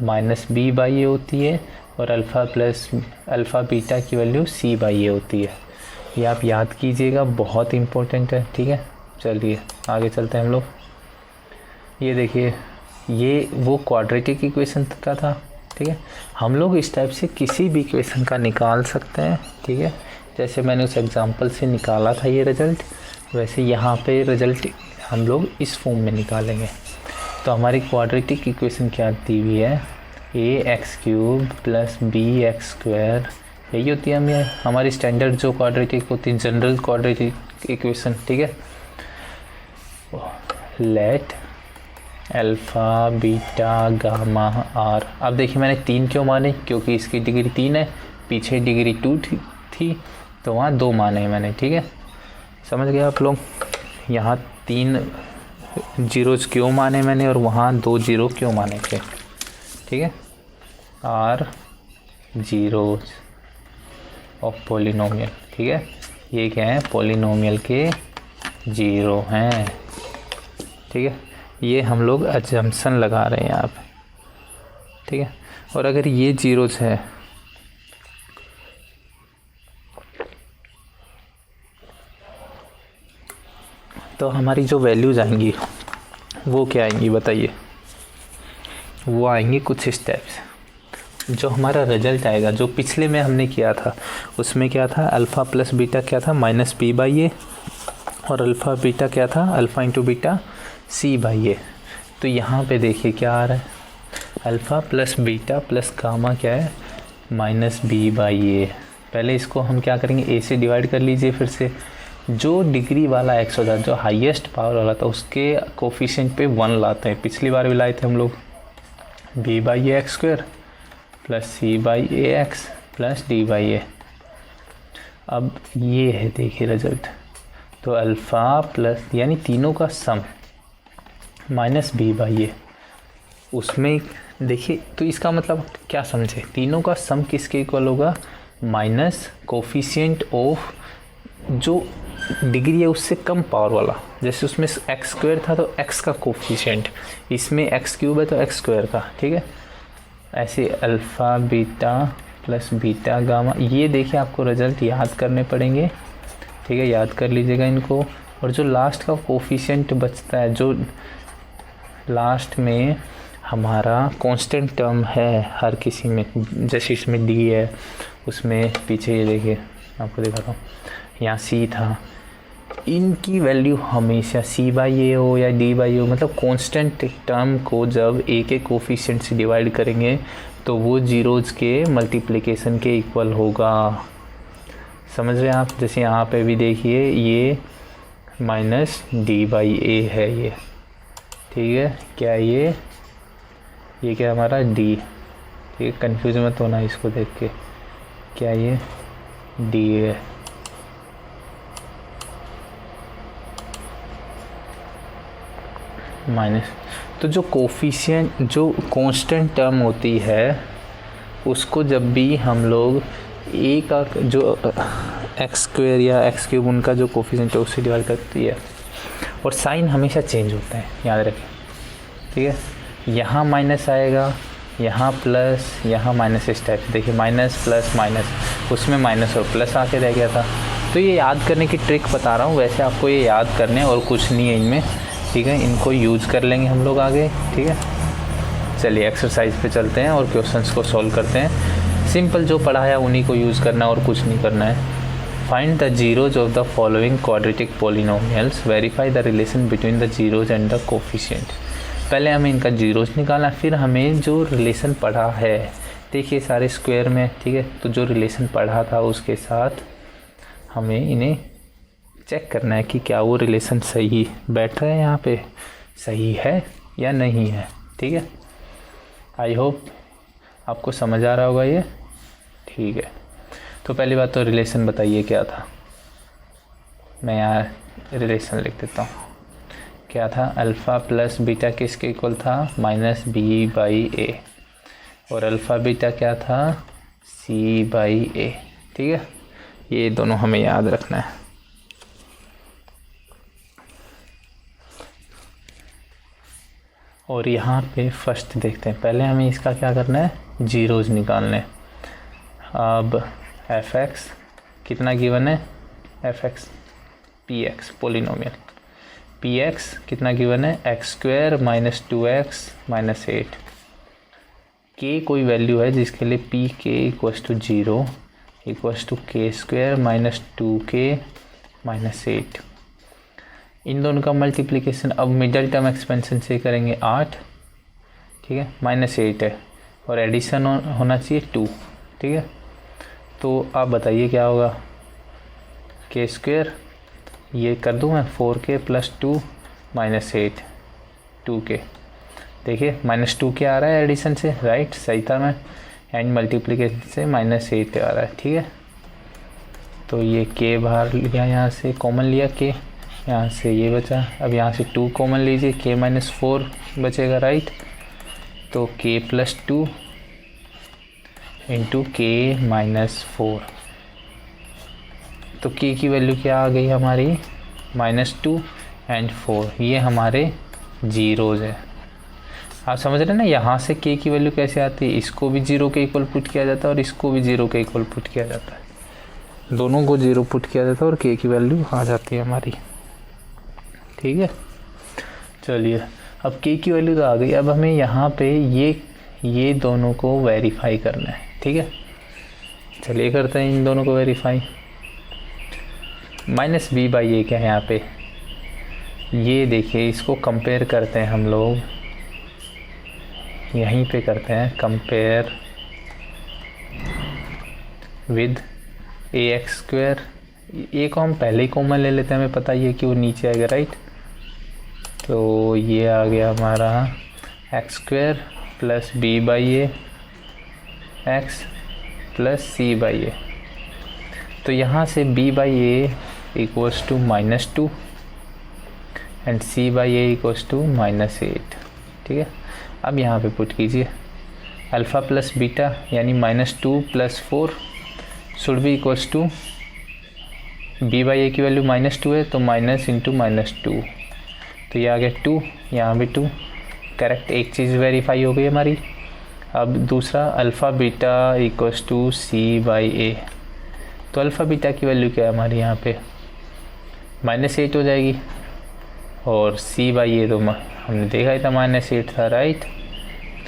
माइनस बी बाई ए होती है और अल्फ़ा बीटा की वैल्यू सी बाई ए होती है। ये आप याद कीजिएगा, बहुत इम्पोर्टेंट है, ठीक है। चलिए आगे चलते हैं हम लोग। ये देखिए, ये वो क्वाड्रेटिक इक्वेशन का था, ठीक है। हम लोग इस टाइप से किसी भी इक्वेशन का निकाल सकते हैं, ठीक है। जैसे मैंने उस एग्जांपल से निकाला था ये रिज़ल्ट, वैसे यहाँ पे रिज़ल्ट हम लोग इस फॉर्म में निकालेंगे। तो हमारी क्वाड्रेटिक इक्वेशन क्या दी हुई है, a x cube plus b x square, यही होती है हमारी स्टैंडर्ड जो क्वाड्रेटिक होती है, जनरल क्वाड्रेटिक इक्वेशन, ठीक है। Let alpha beta gamma are. अब देखिए मैंने 3 क्यों माने, क्योंकि इसकी डिग्री 3 है, पीछे डिग्री 2 थी तो वहाँ 2 माने मैंने, ठीक है। समझ गए आप लोग, यहाँ 3 जीरोज़ क्यों माने मैंने और वहाँ 2 जीरो क्यों माने थे, ठीक है। आर जीरोज़ ऑफ पॉलिनोमियल, ठीक है। ये क्या है, पॉलिनोमियल के जीरो हैं, ठीक है। ये हम लोग अजम्पशन लगा रहे हैं यहाँ पे, ठीक है। और अगर ये जीरोज़ है तो हमारी जो वैल्यूज़ आएंगी वो क्या आएंगी बताइए, वो आएंगी कुछ इस टाइप से। जो हमारा रिजल्ट आएगा, जो पिछले में हमने किया था उसमें क्या था, अल्फ़ा प्लस बीटा क्या था माइनस बी बाई ए, और अल्फ़ा बीटा क्या था alpha into beta c by a. तो यहाँ पे देखिए क्या आ रहा है, alpha plus beta plus gamma क्या है माइनस बी बाई ए। पहले इसको हम क्या करेंगे, ए से डिवाइड कर लीजिए, फिर से जो डिग्री वाला एक्स होता है, जो हाईएस्ट पावर वाला था, उसके कोफिशिएंट पे 1 लाते हैं। पिछली बार भी लाए थे हम लोग, b by a x square plus c by a x plus d by a. अब ये है देखिए रिजल्ट, तो अल्फ़ा प्लस यानी तीनों का सम माइनस बी बाई ए, उसमें देखिए तो इसका मतलब क्या समझे, तीनों का सम किसके इक्वल होगा, माइनस कोफिशिएंट ऑफ जो डिग्री है उससे कम पावर वाला। जैसे उसमें एक्स स्क्वायर था तो एक्स का कोफिशिएंट, इसमें एक्स क्यूब है तो एक्स स्क्वायर का, ठीक है। ऐसे alpha beta plus beta gamma, ये देखिए आपको रिजल्ट याद करने पड़ेंगे, ठीक है, याद कर लीजिएगा इनको। और जो लास्ट का कोफिशिएंट बचता है, जो लास्ट में हमारा कांस्टेंट टर्म है हर किसी में, जैसे इसमें डी है, उसमें पीछे ये देखिए आपको दिखाता हूँ, यहाँ सी था, इनकी वैल्यू हमेशा सी बाई ए हो या डी बाई ए हो, मतलब कांस्टेंट टर्म को जब ए के कोफिशिएंट से डिवाइड करेंगे तो वो जीरोज़ के मल्टीप्लिकेशन के इक्वल होगा। समझ रहे हैं आप, जैसे यहाँ पे भी देखिए ये माइनस डी बाई ए है ये, ठीक है। क्या ये क्या हमारा डी, ठीक है, कन्फ्यूज मत होना इसको देख के, क्या ये डी है, माइनस। तो जो कोफिशिएंट जो कांस्टेंट टर्म होती है उसको जब भी हम लोग ए का जो एक्स स्क्वायर या एक्स क्यूब उनका जो कोफिशिएंट है उससे डिवाइड करती है, और साइन हमेशा चेंज होता है, याद रखें, ठीक है। यहाँ माइनस आएगा, यहाँ प्लस, यहाँ माइनस, इस टाइप से देखिए माइनस प्लस माइनस, उसमें माइनस और प्लस आके रह गया था। तो ये याद करने की ट्रिक बता रहा हूँ, वैसे आपको ये याद करने और कुछ नहीं है इनमें, ठीक है। इनको यूज़ कर लेंगे हम लोग आगे, ठीक है। चलिए एक्सरसाइज पे चलते हैं और क्वेश्चंस को सॉल्व करते हैं। सिंपल जो पढ़ा है उन्हीं को यूज़ करना है और कुछ नहीं करना है। Find the zeros of the following quadratic polynomials, verify the relation between the zeros and the coefficient. पहले हमें इनका जीरोज निकालना, फिर हमें जो रिलेशन पढ़ा है, देखिए सारे स्क्वायर में, ठीक है, तो जो रिलेशन पढ़ा था उसके साथ हमें इन्हें चेक करना है कि क्या वो रिलेशन सही बैठ रहा है, यहाँ पे सही है या नहीं है। ठीक है, आई होप आपको समझ आ रहा होगा ये। ठीक है, तो पहली बात तो रिलेशन बताइए क्या था। मैं यहाँ रिलेशन लिख देता हूँ। क्या था? अल्फ़ा प्लस बीटा किसके इक्वल था? माइनस बी बाई ए। और अल्फ़ा बीटा क्या था? सी बाई ए। ठीक है, ये दोनों हमें याद रखना है। और यहाँ पे फर्स्ट देखते हैं, पहले हमें इसका क्या करना है? जीरोज निकालने। अब एफ एक्स कितना गिवन है? F x P x polynomial, P x कितना गिवन है? X square minus 2x minus 8। के कोई वैल्यू है जिसके लिए पी के इक्वल्स टू 0 इक्वल्स टू के स्क्वायर माइनस 2k माइनस 8। इन दोनों का मल्टीप्लिकेशन अब मिडल टर्म एक्सपेंशन से करेंगे 8, ठीक है, माइनस 8 है और एडिशन होना चाहिए 2। ठीक है, तो आप बताइए क्या होगा? के स्क्वायर ये कर दूँ मैं 4k प्लस 2 माइनस 8 2k। देखिए माइनस 2k आ रहा है एडिशन से, राइट, सही था मैं, एंड मल्टीप्लिकेशन से माइनस 8 आ रहा है। ठीक है, तो ये k बाहर लिया, यहाँ से कॉमन लिया k, यहाँ से ये बचा। अब यहाँ से 2 कॉमन लीजिए, k माइनस 4 बचेगा, राइट। तो k plus 2 into k minus 4, तो k की वैल्यू क्या आ गई हमारी? -2 एंड 4। ये हमारे जीरोज है। आप समझ रहे हैं ना, यहाँ से k की वैल्यू कैसे आती है? इसको भी 0 के इक्वल पुट किया जाता है और इसको भी 0 के इक्वल पुट किया जाता है, दोनों को 0 पुट किया जाता है और k की वैल्यू आ जाती है हमारी। ठीक है, चलिए अब k की वैल्यू तो आ गई, अब हमें यहाँ पे ये दोनों को वेरीफाई करना है। ठीक है, चलिए करते हैं इन दोनों को वेरीफाई। माइनस बी बाई ए क्या है यहाँ पे? ये देखिए, इसको कंपेयर करते हैं हम लोग, यहीं पे करते हैं compare with a x square. A को हम पहले ही कॉमन ले लेते हैं, हमें पता ही है कि वो नीचे आएगा, राइट। तो ये आ गया हमारा x square plus b by a x plus c by a. तो यहाँ से b by a equals to -2 and c by a equals to -8। ठीक है, अब यहाँ पे पुट कीजिए अल्फ़ा प्लस बीटा यानी -2 plus 4 should be equals to, b by a की वैल्यू -2 है तो माइनस इंटू -2, तो ये आ गया 2, यहाँ भी 2। करेक्ट, एक चीज़ वेरीफाई हो गई हमारी। अब दूसरा alpha beta equals to c by a, तो अल्फ़ा बीटा की वैल्यू क्या है हमारी यहाँ पे? -8 हो जाएगी, और c बाई ए तो हमने देखा ही था -8 था, राइट।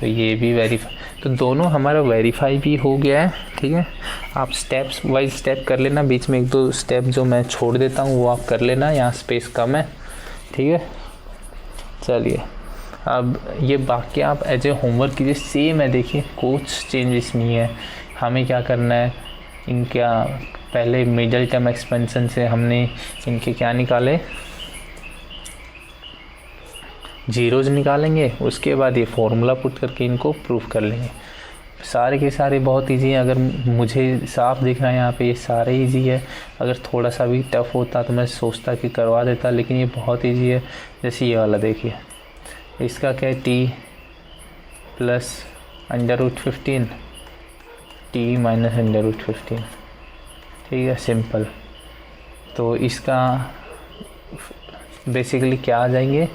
तो ये भी वेरीफाई, तो दोनों हमारा वेरीफाई भी हो गया है। ठीक है, आप स्टेप्स वाइज स्टेप कर लेना, बीच में 1-2 स्टेप जो मैं छोड़ देता हूँ वो आप कर लेना, यहाँ स्पेस कम है। ठीक है, चलिए अब ये बाकी आप एज ए होमवर्क कीजिए, सेम है, देखिए कुछ चेंजेस नहीं है। हमें क्या करना है, इनका पहले मिडल टर्म एक्सपेंशन से हमने इनके क्या निकाले? जीरोज निकालेंगे, उसके बाद ये फॉर्मूला पुट करके इनको प्रूफ कर लेंगे। सारे के सारे बहुत इजी हैं, अगर मुझे साफ दिख रहा है यहाँ पे ये सारे इजी है। अगर थोड़ा सा भी टफ़ होता तो मैं सोचता कि करवा देता, लेकिन ये बहुत इजी है। जैसे ये वाला देखिए, इसका क्या है? t plus √15 t minus √15। ठीक है, सिंपल। तो इसका बेसिकली क्या आ जाएंगे?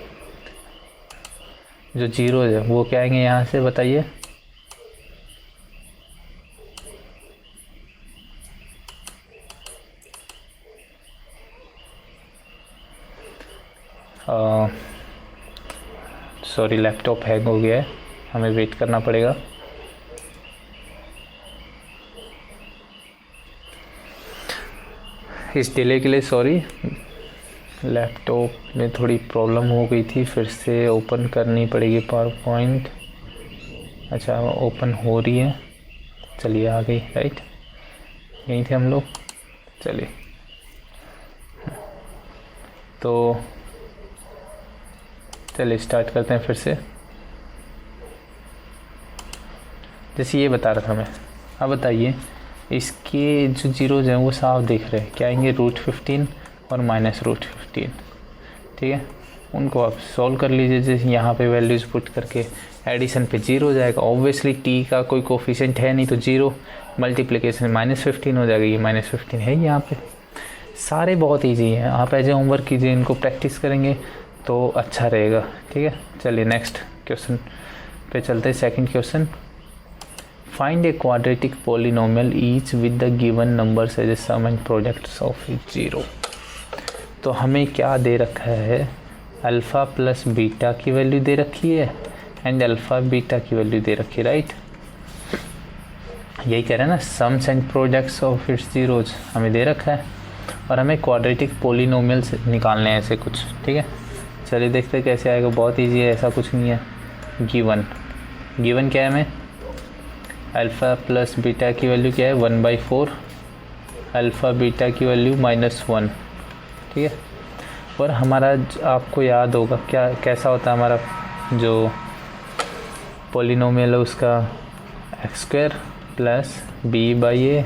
जो जीरो है वो क्या आएंगे यहाँ से, बताइए? सॉरी, लैपटॉप हैंग हो गया है, हमें वेट करना पड़ेगा। इस डिले के लिए सॉरी, लैपटॉप में थोड़ी प्रॉब्लम हो गई थी, फिर से ओपन करनी पड़ेगी पावर पॉइंट। अच्छा ओपन हो रही है, चलिए आ गई। राइट, यहीं थे हम लोग। चलिए तो चलिए स्टार्ट करते हैं फिर से। जैसे ये बता रहा था मैं, अब बताइए इसके जो जीरोज हैं वो साफ दिख रहे हैं, क्या आएंगे √15 और -√15। ठीक है, उनको आप सॉल्व कर लीजिए। जैसे यहाँ पे वैल्यूज़ पुट करके एडिशन पे 0 हो जाएगा। ऑब्वियसली टी का कोई कोफिशिएंट है नहीं तो 0, मल्टीप्लिकेशन -15 हो जाएगा। ये -15 है यहाँ पे। सारे बहुत ईजी हैं, आप एज ए होमवर्क कीजिए, इनको प्रैक्टिस करेंगे तो अच्छा रहेगा। ठीक है, चलिए नेक्स्ट क्वेश्चन पे चलते हैं। Second question, find a quadratic polynomial each with the given numbers as a sum and products of 0। तो हमें क्या दे रखा है, अल्फ़ा प्लस बीटा की वैल्यू दे रखी है एंड अल्फ़ा बीटा की वैल्यू दे रखी है। राइट, यही कह रहे हैं ना, sums and products of its zeros हमें दे रखा है और हमें क्वाड्रेटिक पोलिनोमियल्स निकालने हैं ऐसे कुछ। ठीक है, चलिए देखते हैं कैसे आएगा। बहुत ईजी है, ऐसा कुछ नहीं है। गिवन क्या है हमें, अल्फ़ा प्लस बीटा की वैल्यू क्या है 1/4, अल्फ़ा बीटा की वैल्यू -1। ठीक है, और हमारा आपको याद होगा क्या कैसा होता है हमारा जो पोलिनोमियल है उसका, x² plus b/a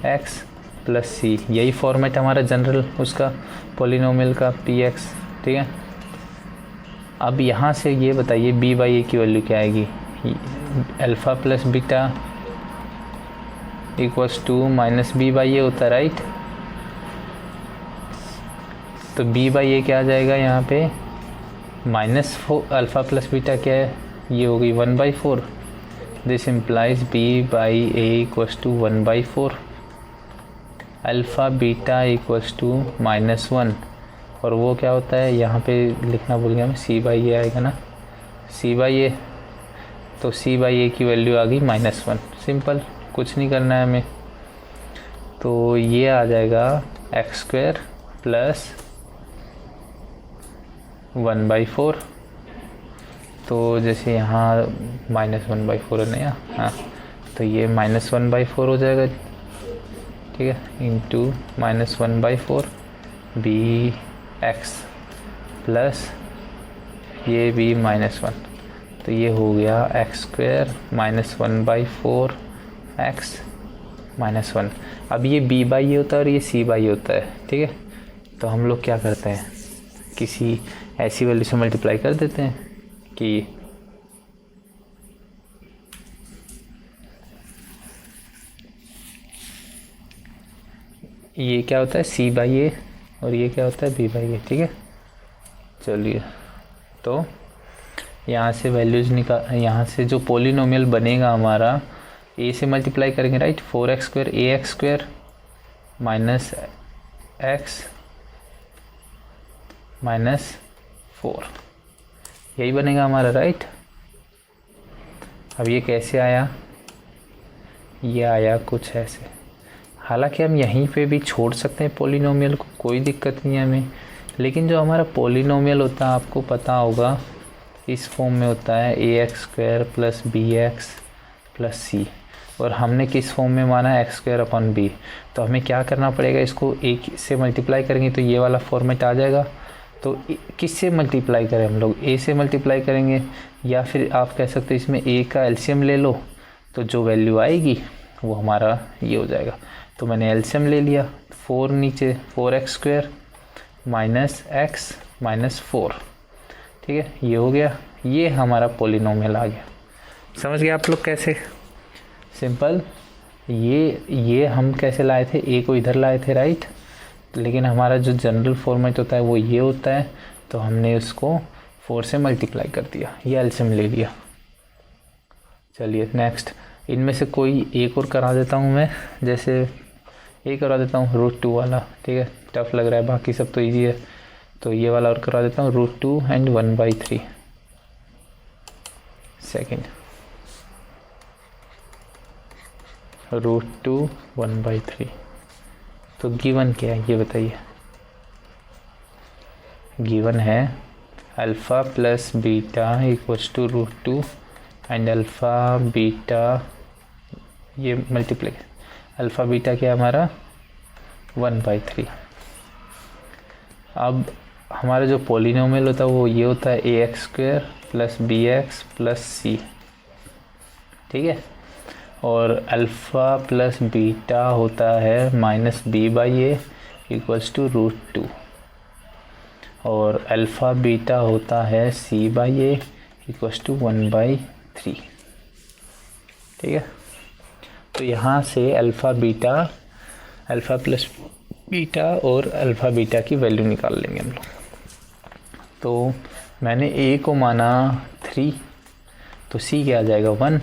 x plus सी। यही फॉर्मेट हमारा जनरल उसका पोलिनोमियल का px। ठीक है, अब यहाँ से ये बताइए b/a की वैल्यू क्या आएगी, alpha plus beta equals to -b/a होता है। राइट, तो b/a क्या आ जाएगा यहाँ पे, -4। अल्फ़ा प्लस बीटा क्या है, ये हो गई 1/4। This implies b/a equals to 1/4, alpha beta equals to -1। और वो क्या होता है, यहाँ पे लिखना भूल गया मैं, c/a आएगा ना, c/a। तो c/a की वैल्यू आ गई -1। सिंपल, कुछ नहीं करना है हमें। तो ये आ जाएगा x² प्लस 1/4। तो जैसे यहाँ -1/4 है ना, हाँ, तो ये -1/4 हो जाएगा। ठीक है, इंटू -1/4 bx प्लस ये b -1। तो ये हो गया x² -1/4 x -1। अब ये b/a होता है और ये c/a होता है। ठीक है, तो हम लोग क्या करते हैं, किसी ऐसी वैल्यू से मल्टीप्लाई कर देते हैं कि ये क्या होता है c/a और ये क्या होता है b/a। ठीक है, चलिए तो यहाँ से वैल्यूज यहाँ से जो पोलिनोमियल बनेगा हमारा, a से मल्टीप्लाई करेंगे। Right, 4x² ax² minus x -4, यही बनेगा हमारा। राइट, अब ये कैसे आया, ये आया कुछ ऐसे। हालांकि हम यहीं पे भी छोड़ सकते हैं पोलिनोमियल को, कोई दिक्कत नहीं है हमें, लेकिन जो हमारा पोलिनोमियल होता है आपको पता होगा इस फॉर्म में होता है ax² plus bx plus c, और हमने किस फॉर्म में माना है x²/b। तो हमें क्या करना पड़ेगा, इसको a से मल्टीप्लाई करेंगे तो ये वाला फॉर्मेट आ जाएगा। तो किस से मल्टीप्लाई करें हम लोग, a से मल्टीप्लाई करेंगे, या फिर आप कह सकते हैं इसमें a का एलसीएम ले लो, तो जो वैल्यू आएगी वो हमारा ये हो जाएगा। तो मैंने एलसीएम ले लिया, 4 नीचे 4x² माइनस x -4। ठीक है, ये हो गया, ये हमारा पोलिनोमियल आ गया। समझ गए आप लोग कैसे, सिंपल। ये हम कैसे लाए थे, a को इधर लाए थे। राइट, लेकिन हमारा जो जनरल फॉर्मेट होता है वो ये होता है, तो हमने उसको 4 से मल्टीप्लाई कर दिया, ये एलसीएम ले लिया। चलिए नेक्स्ट, इनमें से कोई एक और करा देता हूँ मैं, जैसे ये करा देता हूँ √2 वाला। ठीक है, टफ लग रहा है, बाकी सब तो इजी है, तो ये वाला और करा देता हूँ, √2 एंड 1/3 सेकेंड, √2 1/3। तो गिवन क्या है ये बताइए। गिवन है alpha plus beta equals to √2 and alpha beta ये मल्टीप्लाई, अल्फ़ा बीटा क्या है हमारा 1/3। अब हमारा जो पॉलिनोमियल होता है वो ये होता है ax² plus bx plus c, ठीक है। और अल्फ़ा प्लस बीटा होता है -b/a इक्वल्स टू √2 और अल्फ़ा बीटा होता है c/a इक्वल्स टू 1/3, ठीक है। तो यहाँ से अल्फ़ा प्लस बीटा और अल्फ़ा बीटा की वैल्यू निकाल लेंगे हम लोग। तो मैंने a को माना 3, तो c क्या आ जाएगा 1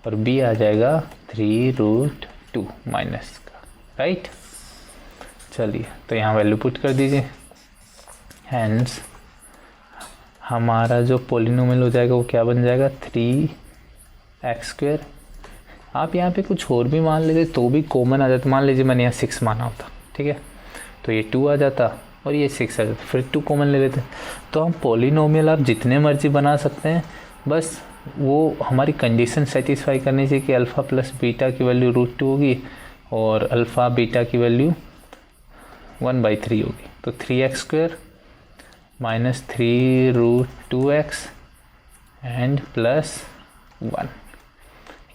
और b आ जाएगा 3√2 माइनस का, राइट। चलिए तो यहाँ वैल्यू पुट कर दीजिए। हैंस हमारा जो पॉलिनोमियल हो जाएगा वो क्या बन जाएगा 3x²। आप यहाँ पे कुछ और भी मान लेते तो भी कॉमन आ जाता। मान लीजिए मैंने यहाँ 6 माना होता, ठीक है, तो ये 2 आ जाता और ये 6 आ जाता, फिर 2 कॉमन ले लेते। तो हम पॉलिनोमियल आप जितने मर्जी बना सकते हैं, बस वो हमारी कंडीशन सेटिस्फाई करनी चाहिए कि अल्फ़ा प्लस बीटा की वैल्यू √2 होगी और अल्फ़ा बीटा की वैल्यू 1/3 होगी। तो 3x² minus 3√2x and plus 1,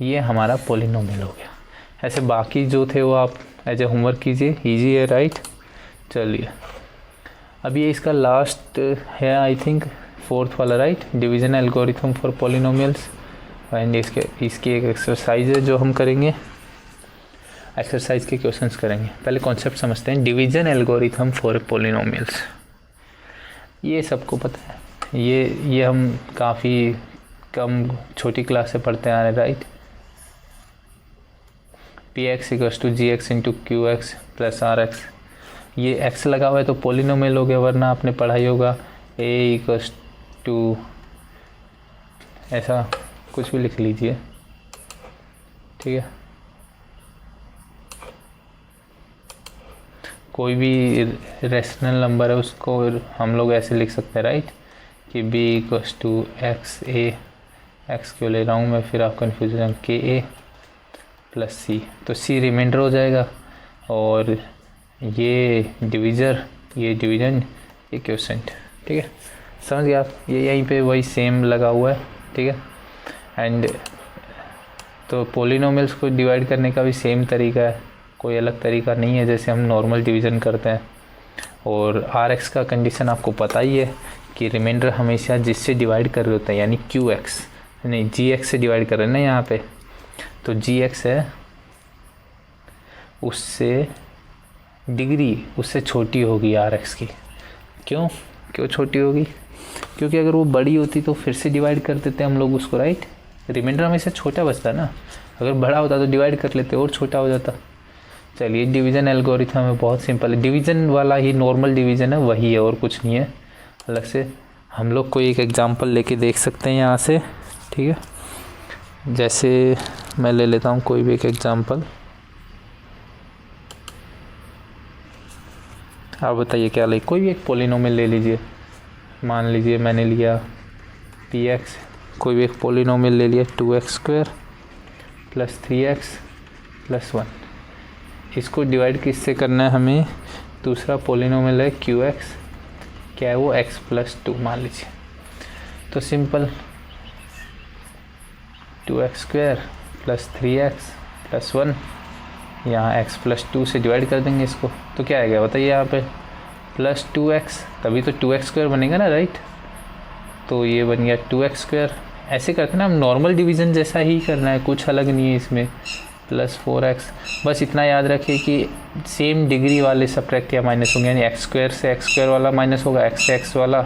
ये हमारा पॉलिनोमियल हो गया। ऐसे बाकी जो थे वो आप एज ए होमवर्क कीजिए, ईजी है, राइट। चलिए अब ये इसका लास्ट है आई थिंक 4th वाला, right, division algorithm for polynomials. And इसकी एक एक्सरसाइज है जो हम करेंगे, एक्सरसाइज के क्वेश्चंस करेंगे। पहले कॉन्सेप्ट समझते हैं, डिवीजन एल्गोरिथम फॉर पॉलिनोमियल्स। ये सबको पता है, ये हम काफ़ी कम छोटी क्लास से पढ़ते आ रहे हैं, right. px equals to gx into qx plus rx, ये x लगा हुआ है तो पॉलिनोमियल हो गया, वरना आपने पढ़ाई होगा a इक्वल्स टू ऐसा कुछ भी लिख लीजिए, ठीक है। कोई भी रेशनल नंबर है उसको हम लोग ऐसे लिख सकते हैं, राइट, कि b equals to xa, x क्यों ले रहा हूँ मैं, फिर आप कन्फ्यूजन ka प्लस c, तो c रिमाइंडर हो जाएगा और ये डिवीज़न, ये क्वोशेंट, ठीक है। समझ गए आप, ये यहीं पे वही सेम लगा हुआ है, ठीक है। एंड तो पॉलिनोमियल्स को डिवाइड करने का भी सेम तरीका है, कोई अलग तरीका नहीं है जैसे हम नॉर्मल डिवीज़न करते हैं। और rx का कंडीशन आपको पता ही है कि रिमाइंडर हमेशा जिससे डिवाइड कर रहे होते हैं, यानी qx नहीं gx से डिवाइड कर रहे हैं ना यहाँ पे, तो gx है उससे डिग्री उससे छोटी होगी rx की। क्यों छोटी होगी? क्योंकि अगर वो बड़ी होती तो फिर से डिवाइड कर देते हम लोग उसको, राइट। रिमाइंडर हमेशा छोटा बचता ना, अगर बड़ा होता तो डिवाइड कर लेते और छोटा हो जाता। चलिए डिवीज़न एल्गोरिथम है, बहुत सिंपल है, डिवीज़न वाला ही नॉर्मल डिवीज़न है वही है और कुछ नहीं है अलग से। हम लोग कोई एक एग्जांपल लेके देख सकते हैं यहाँ से, ठीक है। जैसे मैं ले लेता हूँ कोई भी एक एग्जांपल, आप बताइए क्या ले, कोई भी एक पॉलिनोमियल ले लीजिए। मान लीजिए मैंने लिया px, कोई भी एक पॉलिनोमियल ले लिया 2x² प्लस 3x प्लस 1। इसको डिवाइड किससे करना है हमें? दूसरा पॉलिनोमियल है qx, क्या है वो x प्लस 2 मान लीजिए। तो simple 2x² plus 3x plus 1, यहाँ x प्लस 2 से डिवाइड कर देंगे इसको, तो क्या आएगा बताइए यहाँ पे प्लस 2x, तभी तो 2x² बनेगा ना, राइट। तो ये बन गया 2x²। ऐसे करते हैं ना हम, नॉर्मल डिवीज़न जैसा ही करना है, कुछ अलग नहीं है इसमें। प्लस 4x, बस इतना याद रखिए कि सेम डिग्री वाले सब्ट्रैक्ट या माइनस होंगे, यानी x² से x² वाला माइनस होगा, x से x वाला,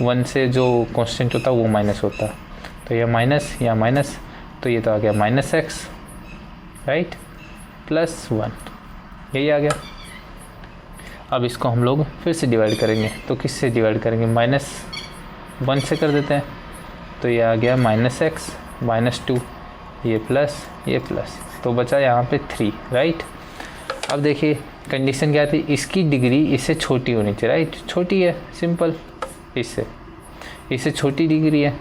1 से जो कांस्टेंट होता वो माइनस होता। तो यह माइनस या माइनस, तो ये तो आ गया -x, राइट, प्लस 1, यही आ गया। अब इसको हम लोग फिर से डिवाइड करेंगे, तो किससे डिवाइड करेंगे? -1 से कर देते हैं, तो ये आ गया -x -2, ये प्लस, तो बचा यहाँ पे 3, राइट। अब देखिए कंडीशन क्या थी, इसकी डिग्री इससे छोटी होनी चाहिए, राइट। छोटी है, सिंपल, इससे छोटी डिग्री है,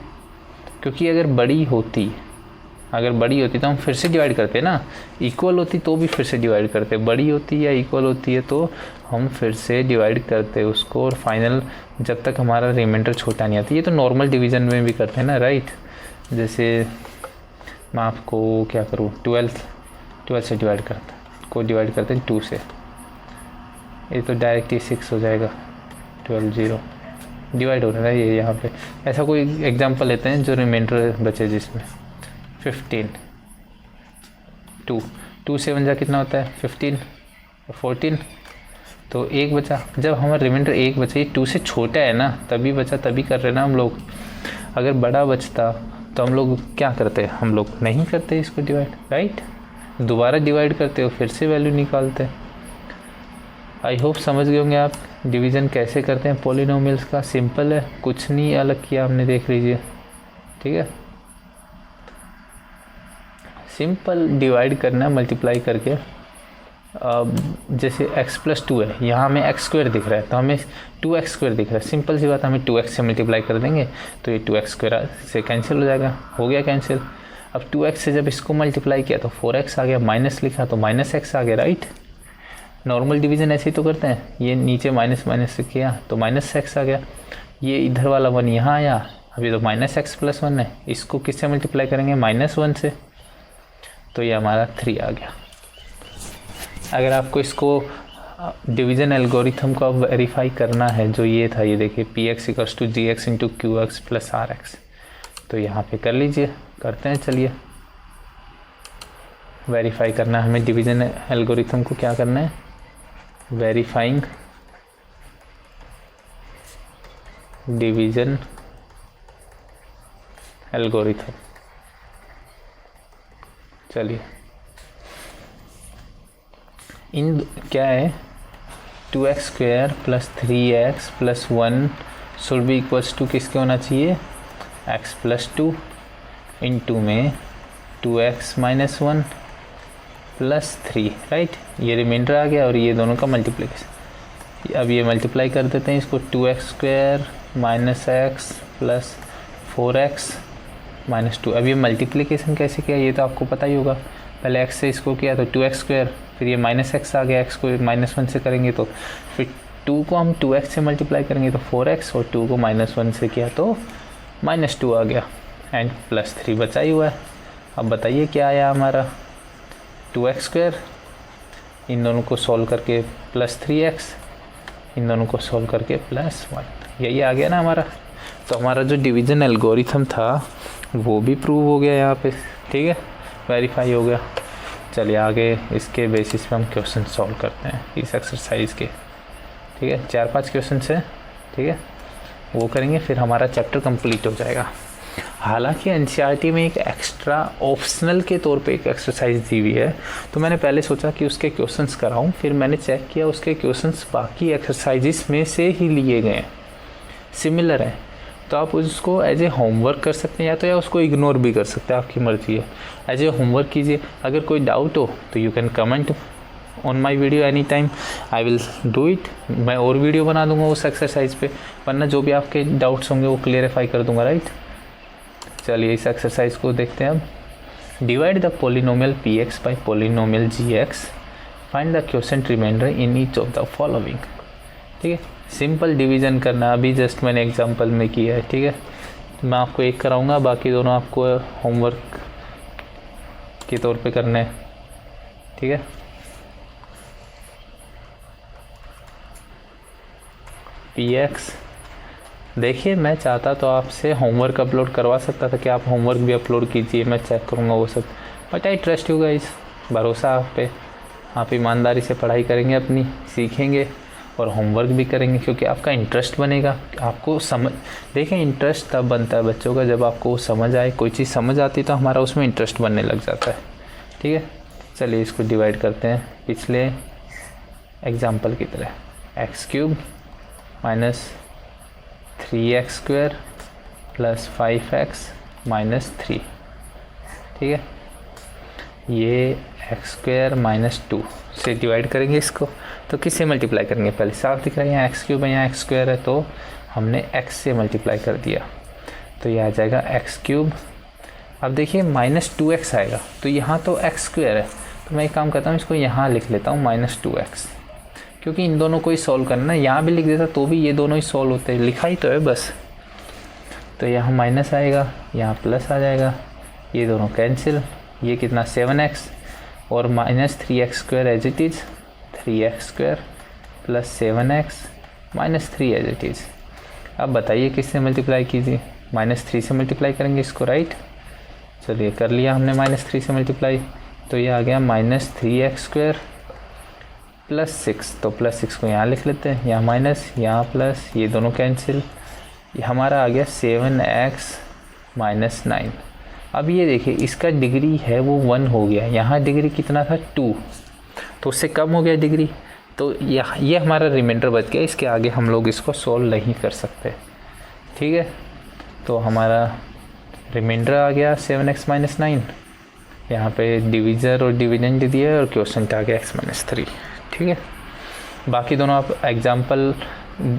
क्योंकि अगर बड़ी होती तो हम फिर से डिवाइड करते ना, इक्वल होती तो भी फिर से डिवाइड करते, बड़ी होती या इक्वल होती है तो हम फिर से डिवाइड करते उसको, और फाइनल जब तक हमारा रिमाइंडर छोटा नहीं आता। ये तो नॉर्मल डिवीज़न में भी करते हैं ना, राइट। जैसे मैं आपको क्या करूँ, 12 से डिवाइड करते हैं 2 से, ये तो डायरेक्ट ही 6 हो जाएगा, 12 0 डिवाइड हो रहा है ये यहाँ पे। ऐसा कोई एग्जांपल लेते हैं जो रिमाइंडर बचे, जिसमें 15, 2 से 1 जा कितना होता है 15, 14, तो 1 बचा। जब हमारा रिमाइंडर 1 बचा, ये 2 से छोटा है ना, तभी बचा, तभी कर रहे हैं ना हम लोग। अगर बड़ा बचता तो हम लोग क्या करते, हम लोग नहीं करते इसको डिवाइड, राइट। दोबारा डिवाइड करते हो, फिर से वैल्यू निकालते। आई होप समझ गए होंगे आप डिवीज़न कैसे करते हैं पॉलिनोमियल्स का। सिंपल है, कुछ नहीं अलग किया हमने, देख लीजिए, ठीक है। सिंपल डिवाइड करना है मल्टीप्लाई करके। जैसे x+2 है, यहाँ हमें x² दिख रहा है तो हमें 2x² दिख रहा है। सिंपल सी बात है, हमें 2x से मल्टीप्लाई कर देंगे तो ये 2x² से कैंसिल हो जाएगा, हो गया कैंसिल। अब 2x से जब इसको मल्टीप्लाई किया तो 4x आ गया, माइनस लिखा तो -x आ गया, राइट। नॉर्मल डिवीज़न ऐसे ही तो करते हैं, ये नीचे माइनस से किया तो -x आ गया, ये इधर वाला 1 यहाँ आया, अभी तो -x+1 है, इसको किससे मल्टीप्लाई करेंगे, -1 से, तो ये हमारा 3 आ गया। अगर आपको इसको डिवीज़न एल्गोरिथम को वेरीफाई करना है, जो ये था, ये देखिए Px = Gx × Qx + Rx, तो यहाँ पे कर लीजिए, करते हैं, चलिए। वेरीफाई करना है हमें डिवीज़न एल्गोरिथम को, क्या करना है, वेरीफाइंग डिवीज़न एल्गोरिथम। चलिए, इन क्या है, 2x² + 3x + 1 should be equals to किसके होना चाहिए, x+2 इंटू में 2x - 1 + 3, राइट। ये रिमाइंडर आ गया और ये दोनों का मल्टीप्लिकेशन। अब ये मल्टीप्लाई कर देते हैं इसको, 2x² - x + 4x - 2। अब ये मल्टीप्लिकेशन कैसे किया, ये तो आपको पता ही होगा। पहले x से इसको किया तो 2x², फिर ये -x आ गया, x को -1 से करेंगे तो फिर 2 को हम 2x से मल्टीप्लाई करेंगे तो 4x, और 2 को -1 से किया तो -2 आ गया, एंड +3 बचा ही हुआ है। अब बताइए क्या आया हमारा, 2x², इन दोनों को सॉल्व करके +3x, इन दोनों को सॉल्व करके +1, यही आ गया ना हमारा। तो हमारा जो डिवीज़न एल्गोरिथम था वो भी प्रूव हो गया यहाँ पे, ठीक है, वेरीफाई हो गया। चलिए आगे इसके बेसिस पे हम क्वेश्चन सॉल्व करते हैं इस एक्सरसाइज के, ठीक है। 4-5 क्वेश्चन है, ठीक है, वो करेंगे, फिर हमारा चैप्टर कंप्लीट हो जाएगा। हालांकि एनसीईआरटी में एक एक्स्ट्रा ऑप्शनल के तौर पे एक एक्सरसाइज दी हुई है, तो मैंने पहले सोचा कि उसके क्वेश्चंस कराऊं, फिर मैंने चेक किया उसके क्वेश्चंस बाकी एक्सरसाइजेस में से ही लिए गए हैं, सिमिलर हैं, तो आप उसको एज ए होमवर्क कर सकते हैं, या उसको इग्नोर भी कर सकते हैं, आपकी मर्ज़ी है। एज ए होमवर्क कीजिए, अगर कोई डाउट हो तो you can comment on my video any time, I will do it. मैं और वीडियो बना दूंगा उस एक्सरसाइज पे, वरना जो भी आपके डाउट्स होंगे वो क्लियरिफाई कर दूंगा, राइट। चलिए इस एक्सरसाइज को देखते हैं अब। Divide the polynomial px by polynomial gx, find the quotient remainder in each of the following, ठीक है। सिंपल डिवीज़न करना, अभी जस्ट मैंने एग्जांपल में किया है, ठीक है। मैं आपको एक कराऊंगा, बाकी दोनों आपको होमवर्क के तौर पे करने हैं, ठीक है। px, देखिए मैं चाहता तो आपसे होमवर्क अपलोड करवा सकता था कि आप होमवर्क भी अपलोड कीजिए, मैं चेक करूँगा वो सब, but I trust you guys, भरोसा आप पे, आप ईमानदारी से पढ़ाई करेंगे अपनी, सीखेंगे और होमवर्क भी करेंगे, क्योंकि आपका इंटरेस्ट बनेगा, आपको समझ, देखें इंटरेस्ट तब बनता है बच्चों का जब आपको समझ आए, कोई चीज़ समझ आती तो हमारा उसमें इंटरेस्ट बनने लग जाता है, ठीक है। चलिए इसको डिवाइड करते हैं पिछले एग्जाम्पल की तरह, x³ - 3x² + 5x - 3, ठीक है। ये x² - 2 से डिवाइड करेंगे इसको, तो किससे मल्टीप्लाई करेंगे? पहले साफ दिख रहा है यहाँ एक्स क्यूब है, यहाँ एक्स स्क्वायर है, तो हमने एक्स से मल्टीप्लाई कर दिया, तो ये आ जाएगा एक्स क्यूब। अब देखिए -2x आएगा, तो यहाँ तो एक्स स्क्वायर है, तो मैं एक काम करता हूँ, इसको यहाँ लिख लेता हूँ -2x, क्योंकि इन दोनों को ही सॉल्व करना है। यहाँ भी लिख देता तो भी ये दोनों ही सॉल्व होते हैं, लिखा ही तो है बस। तो यहाँ माइनस आएगा, यहाँ प्लस आ जाएगा, ये दोनों कैंसिल, ये कितना 7x और -3x² as it is, 3x² plus 7x -3 as it is. अब बताइए किससे मल्टीप्लाई कीजिए? -3 से मल्टीप्लाई करेंगे इसको, राइट। चलिए कर लिया हमने -3 से मल्टीप्लाई, तो ये आ गया -3x² प्लस 6, तो प्लस 6 को यहाँ लिख लेते हैं, यहाँ माइनस यहाँ प्लस, ये दोनों कैंसिल, ये हमारा आ गया 7x - 9। अब ये देखिए इसका डिग्री है वो 1 हो गया, यहाँ डिग्री कितना था 2, तो उससे कम हो गया डिग्री, तो ये हमारा रिमाइंडर बच गया। इसके आगे हम लोग इसको सॉल्व नहीं कर सकते, ठीक है। तो हमारा रिमाइंडर आ गया 7x - 9, यहाँ पे डिविज़र और डिविडेंड दिया और क्वेश्चन आ गया x - 3, ठीक है। बाकी दोनों आप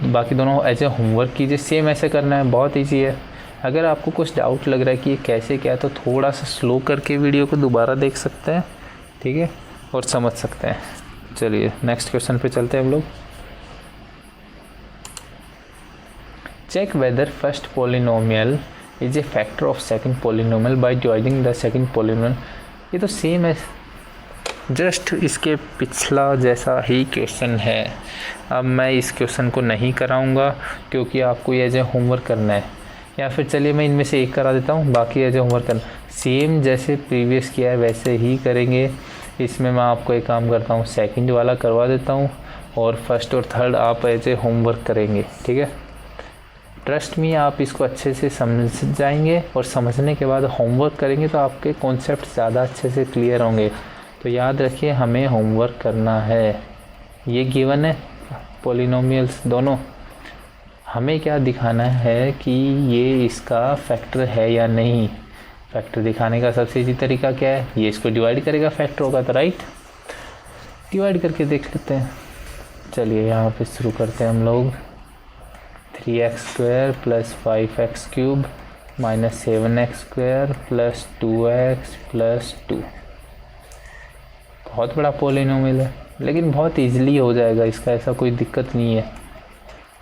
बाकी दोनों ऐसे होमवर्क कीजिए, सेम ऐसे करना है, बहुत ईजी है। अगर आपको कुछ डाउट लग रहा है कि ये कैसे क्या है, तो थोड़ा सा स्लो करके वीडियो को दोबारा देख सकते हैं, ठीक है, और समझ सकते हैं। चलिए नेक्स्ट क्वेश्चन पे चलते हैं हम लोग। Check whether first polynomial is a factor of second polynomial by dividing the second polynomial. ये तो सेम है, जस्ट इसके पिछला जैसा ही क्वेश्चन है। अब मैं इस क्वेश्चन को नहीं कराऊंगा क्योंकि आपको ये जो होमवर्क करना है, या फिर चलिए मैं इनमें से एक करा देता हूँ, बाकी ये जो होमवर्क करना सेम जैसे प्रीवियस किया है वैसे ही करेंगे। इसमें मैं आपको एक काम करता हूँ, सेकंड वाला करवा देता हूँ और फर्स्ट और थर्ड आप ऐसे होमवर्क करेंगे, ठीक है। ट्रस्ट मी, आप इसको अच्छे से समझ जाएंगे और समझने के बाद होमवर्क करेंगे तो आपके कॉन्सेप्ट ज़्यादा अच्छे से क्लियर होंगे। तो याद रखिए हमें होमवर्क करना है। ये गिवन है पॉलिनोमियल्स दोनों, हमें क्या दिखाना है कि ये इसका फैक्टर है या नहीं। फैक्टर दिखाने का सबसे इजी तरीका क्या है? ये इसको डिवाइड करेगा, फैक्टर होगा तो राइट, डिवाइड करके देख लेते हैं। चलिए यहाँ पे शुरू करते हैं हम लोग। 3x² plus 5x³ minus 7x² plus 2x plus 2। बहुत बड़ा पॉलिनोमियल है लेकिन बहुत इजीली हो जाएगा इसका, ऐसा कोई दिक्कत नहीं है।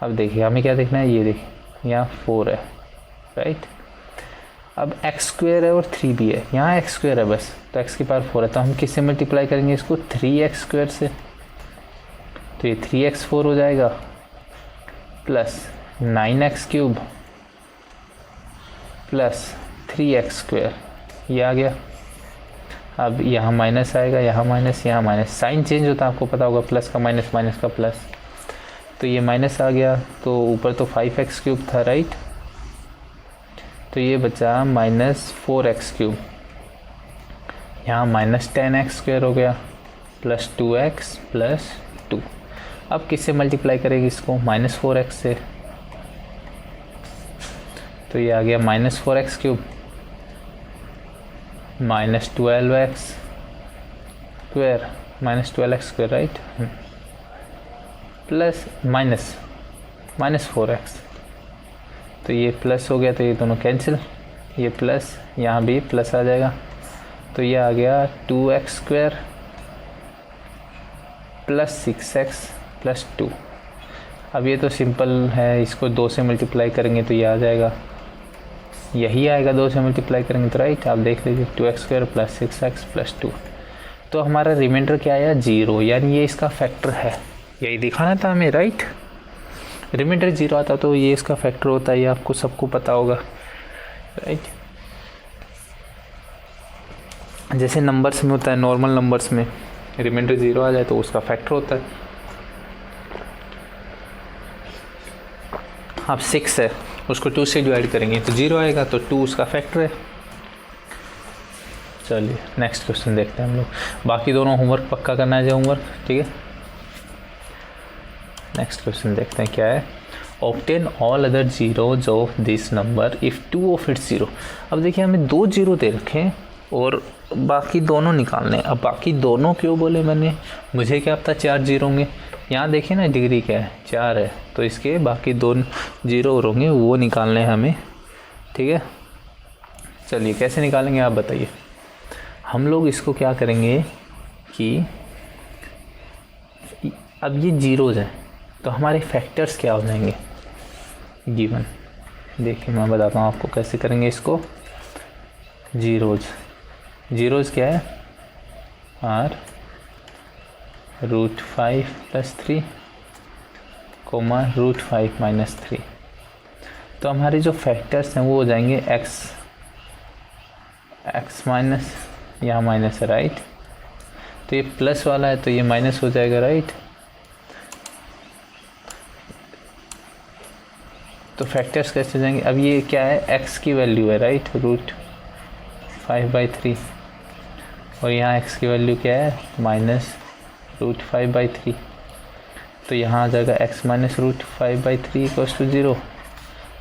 अब देखिए हमें क्या देखना है, ये देखिए यहाँ 4 है, राइट। अब x² है और 3 भी है, यहाँ x² है बस, तो x की पावर 4 है, तो हम किससे मल्टीप्लाई करेंगे इसको? 3x² से, तो ये 3x4 हो जाएगा प्लस 9x³ प्लस 3x², ये आ गया। अब यहाँ माइनस आएगा, यहाँ माइनस, यहाँ माइनस, साइन चेंज होता है आपको पता होगा, प्लस का माइनस, माइनस का प्लस, तो ये माइनस आ गया, तो ऊपर तो 5x³ था, राइट, तो ये बचा -4x³, यहाँ -10x² हो गया प्लस 2x प्लस 2। अब किससे मल्टीप्लाई करेंगे इसको? -4x से, तो ये आ गया -4x³ -12x², right, plus -4x, तो ये प्लस हो गया, तो ये दोनों कैंसिल, ये प्लस, यहाँ भी प्लस आ जाएगा, तो ये आ गया 2x² प्लस 6x प्लस 2। अब ये तो सिंपल है, इसको 2 से मल्टीप्लाई करेंगे तो ये आ जाएगा, यही आएगा 2 से मल्टीप्लाई करेंगे तो राइट। आप देख लीजिए 2x² प्लस 6x प्लस 2, तो हमारा रिमाइंडर क्या आया? 0, यानी ये इसका फैक्टर है, यही दिखाना था हमें, राइट। रिमाइंडर 0 आता तो ये इसका फैक्टर होता है, ये आपको सबको पता होगा, राइट। जैसे नंबर्स में होता है, नॉर्मल नंबर्स में रिमाइंडर 0 आ जाए तो उसका फैक्टर होता है। अब 6 है, उसको 2 से डिवाइड करेंगे तो 0 आएगा, तो 2 उसका फैक्टर है। चलिए नेक्स्ट क्वेश्चन देखते हैं हम लोग। बाकी दोनों होमवर्क पक्का करना है, जो होमवर्क, ठीक है। नेक्स्ट क्वेश्चन देखते हैं क्या है। Obtain all other zeros of this number if 2 of its 0। अब देखिए हमें 2 जीरो दे रखे हैं और बाकी दोनों निकालने। अब बाकी दोनों क्यों बोले मैंने, मुझे क्या पता 4 जीरो होंगे। यहाँ देखिए ना डिग्री क्या है, 4 है, तो इसके बाकी 2 जीरो होंगे, वो निकालने हैं हमें। ठीक है, चलिए कैसे निकालेंगे आप बताइए। हम लोग इसको क्या करेंगे कि अब ये जीरोज़ हैं तो हमारे फैक्टर्स क्या हो जाएंगे गिवन। देखिए मैं बताता हूँ आपको कैसे करेंगे इसको। जीरोज़ क्या है, आर √5 + 3 कोमा √5 - 3। तो हमारे जो फैक्टर्स हैं वो हो जाएंगे x माइनस, यहाँ माइनस है राइट, तो ये प्लस वाला है तो ये माइनस हो जाएगा राइट। तो फैक्टर्स कैसे जाएंगे, अब ये क्या है, x की वैल्यू है राइट, √5/3, और यहाँ x की वैल्यू क्या है, -√5/3। तो यहाँ आ जाएगा x - √5/3 = 0,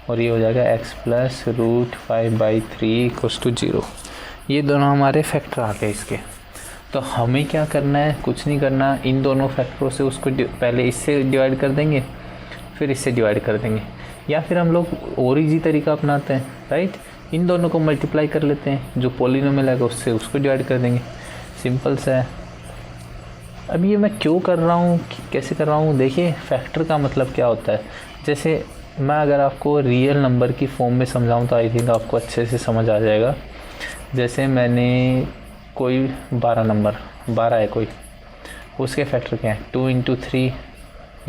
और ये हो जाएगा x + √5/3 = 0। ये दोनों हमारे फैक्टर आ गए इसके। तो हमें क्या करना है, कुछ नहीं करना, इन दोनों फैक्टरों से उसको पहले इससे डिवाइड कर देंगे, फिर इससे डिवाइड कर देंगे, या फिर हम लोग और इजी तरीका अपनाते हैं राइट, इन दोनों को मल्टीप्लाई कर लेते हैं, जो पॉलिनोमियल आएगा उससे उसको डिवाइड कर देंगे। सिंपल सा है। अब ये मैं क्यों कर रहा हूँ, कैसे कर रहा हूँ, देखिए फैक्टर का मतलब क्या होता है। जैसे मैं अगर आपको रियल नंबर की फॉर्म में समझाऊँ तो आई थिंक आपको अच्छे से समझ आ जाएगा। जैसे मैंने कोई 12 नंबर 12 है कोई, उसके फैक्टर क्या है, 2 × 3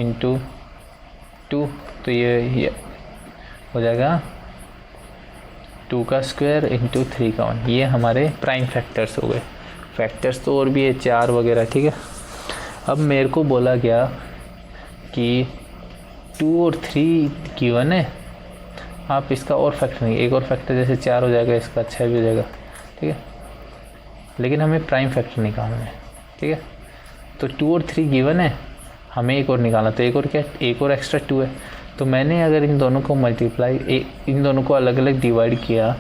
× 2, तो ये हो जाएगा 2 का स्क्वायर × 3 का 1। ये हमारे प्राइम फैक्टर्स हो गए। फैक्टर्स तो और भी है 4 वगैरह, ठीक है। अब मेरे को बोला गया कि 2 और 3 गिवन है, आप इसका और फैक्टर नहीं, एक और फैक्टर जैसे 4 हो जाएगा, इसका 6 भी हो जाएगा, ठीक है। लेकिन हमें प्राइम फैक्टर निकालना है, ठीक है। तो 2 और 3 गिवन है, हमें एक और निकालना, तो एक और क्या, एक और एक्स्ट्रा 2 है। तो मैंने अगर इन दोनों को मल्टीप्लाई, इन दोनों को अलग अलग डिवाइड किया,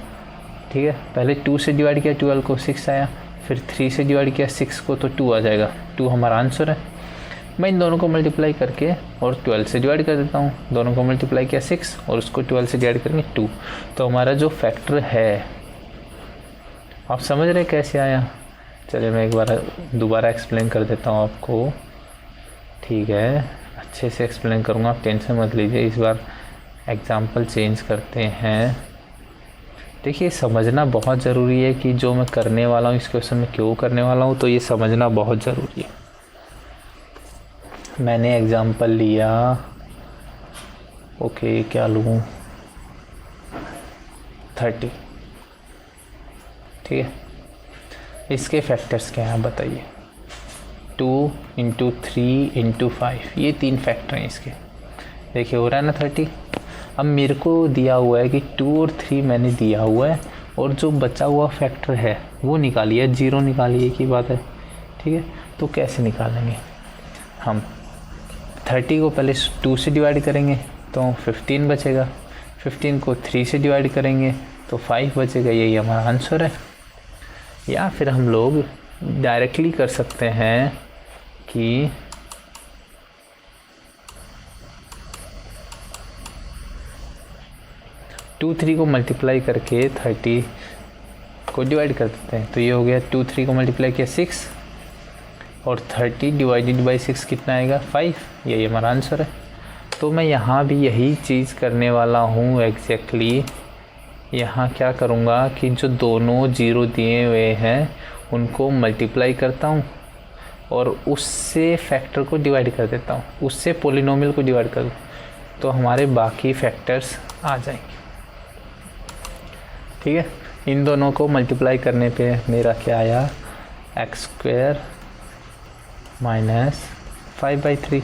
ठीक है। पहले 2 से डिवाइड किया 12 को, 6 आया, फिर 3 से डिवाइड किया 6 को, तो 2 आ जाएगा, 2 हमारा आंसर है। मैं इन दोनों को मल्टीप्लाई करके और 12 से डिवाइड कर देता हूँ। दोनों को मल्टीप्लाई किया 6 और उसको 12 से डिवाइड करेंगे 2, तो हमारा जो फैक्टर है, आप समझ रहे कैसे आया। चलिए मैं एक बार दोबारा एक्सप्लेन कर देता हूँ आपको, ठीक है। अच्छे से एक्सप्लेन करूँगा, आप टेंशन मत लीजिए। इस बार एग्जाम्पल चेंज करते हैं। देखिए समझना बहुत ज़रूरी है कि जो मैं करने वाला हूँ इस क्वेश्चन में क्यों करने वाला हूँ, तो ये समझना बहुत ज़रूरी है। मैंने एग्जाम्पल लिया, ओके क्या लूँ, 30, ठीक है। इसके फैक्टर्स क्या हैं बताइए, 2 × 3 × 5, ये 3 फैक्टर हैं इसके। देखिए हो रहा है ना 30। अब मेरे को दिया हुआ है कि 2 और 3 मैंने दिया हुआ है, और जो बचा हुआ फैक्टर है वो निकालिए, 0 निकालिए की बात है, ठीक है। तो कैसे निकालेंगे हम, 30 को पहले 2 से डिवाइड करेंगे तो 15 बचेगा, 15 को 3 से डिवाइड करेंगे तो 5 बचेगा, यही हमारा आंसर है। या फिर हम लोग डायरेक्टली कर सकते हैं कि 2 3 को मल्टीप्लाई करके 30 को डिवाइड कर देते हैं, तो ये हो गया 2 3 को मल्टीप्लाई किया 6, और 30 डिवाइडेड बाई 6 कितना आएगा, 5, यही हमारा आंसर है। तो मैं यहाँ भी यही चीज़ करने वाला हूँ एग्जैक्टली। यहाँ क्या करूँगा कि जो दोनों 0 दिए हुए हैं उनको मल्टीप्लाई करता हूँ, और उससे फैक्टर को डिवाइड कर देता हूँ, उससे पॉलिनोमियल को डिवाइड कर दूँ, तो हमारे बाकी फैक्टर्स आ जाएंगे, ठीक है। इन दोनों को मल्टीप्लाई करने पे मेरा क्या आया, x² - 5/3।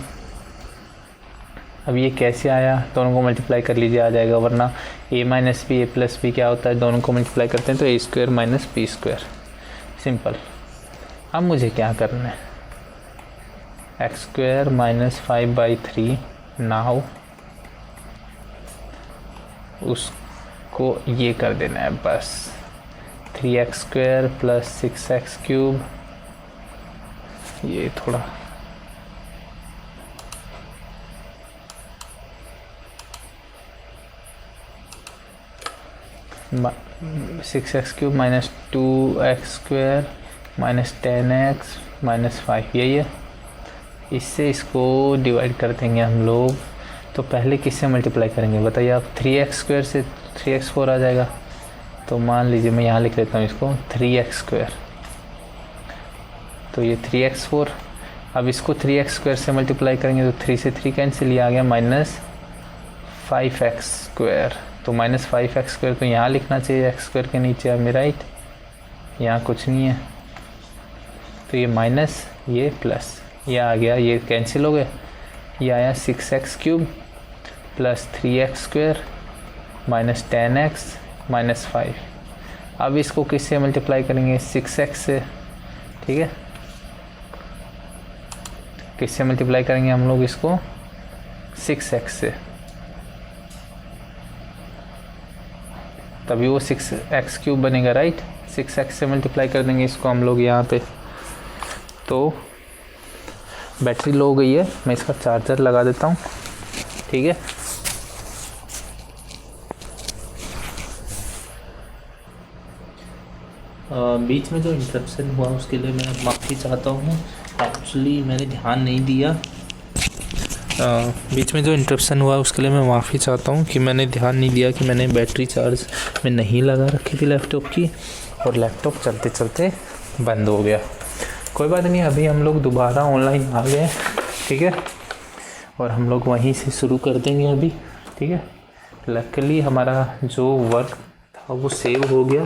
अब ये कैसे आया, दोनों को मल्टीप्लाई कर लीजिए, आ जाएगा, वरना a - b a + b क्या होता है, दोनों को मल्टीप्लाई करते हैं तो a² - b², सिंपल। अब मुझे क्या करना है, x² - 5/3, नाउ उसको ये कर देना है बस, 3x² प्लस 6x³ ये थोड़ा (6x³ minus 2x² minus 10x minus 5) यही है। इससे इसको डिवाइड कर देंगे हम लोग। तो पहले किससे मल्टीप्लाई करेंगे बताइए आप? 3x² से 3x4 आ जाएगा। तो मान लीजिए मैं यहाँ लिख लेता हूँ इसको 3x²। तो ये 3x4। अब इसको 3x² से मल्टीप्लाई करेंगे तो 3 से 3 कैंसिल, ये आ गया -5x²। तो -5x² तो यहाँ लिखना चाहिए x² के नीचे, अब मेरा राइट, यहाँ कुछ नहीं है। तो ये माइनस, ये प्लस, ये आ गया, ये कैंसिल हो गया। ये आया 6x³ plus 3x² minus 10x minus 5। अब इसको किससे मल्टीप्लाई करेंगे? 6x से। ठीक है, किससे मल्टीप्लाई करेंगे हम लोग इसको? 6x से, तभी वो 6x³ बनेगा, राइट। 6x से मल्टीप्लाई कर देंगे इसको हम लोग यहाँ पे। तो बैटरी लो हो गई है, मैं इसका चार्जर लगा देता हूँ। ठीक है, बीच में जो इंटरप्शन हुआ उसके लिए मैं माफ़ी चाहता हूँ। एक्चुअली मैंने ध्यान नहीं दिया। बीच में जो इंटरप्शन हुआ उसके लिए मैं माफ़ी चाहता हूँ कि मैंने ध्यान नहीं दिया कि मैंने बैटरी चार्ज में नहीं लगा रखी थी लैपटॉप की, और लैपटॉप चलते चलते बंद हो गया। कोई बात नहीं, अभी हम लोग दोबारा ऑनलाइन आ गए। ठीक है, और हम लोग वहीं से शुरू कर देंगे अभी। ठीक है, लकीली हमारा जो वर्क था वो सेव हो गया,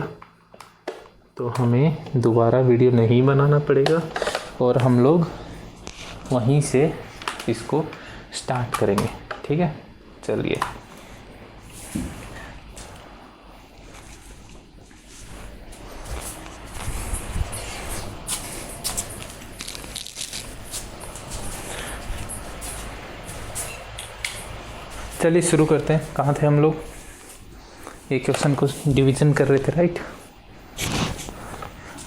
तो हमें दोबारा वीडियो नहीं बनाना पड़ेगा और हम लोग वहीं से इसको स्टार्ट करेंगे। ठीक है, चलिए। चलिए शुरू करते हैं। कहाँ थे हम लोग? एक क्वेश्चन को डिवीज़न कर रहे थे, राइट।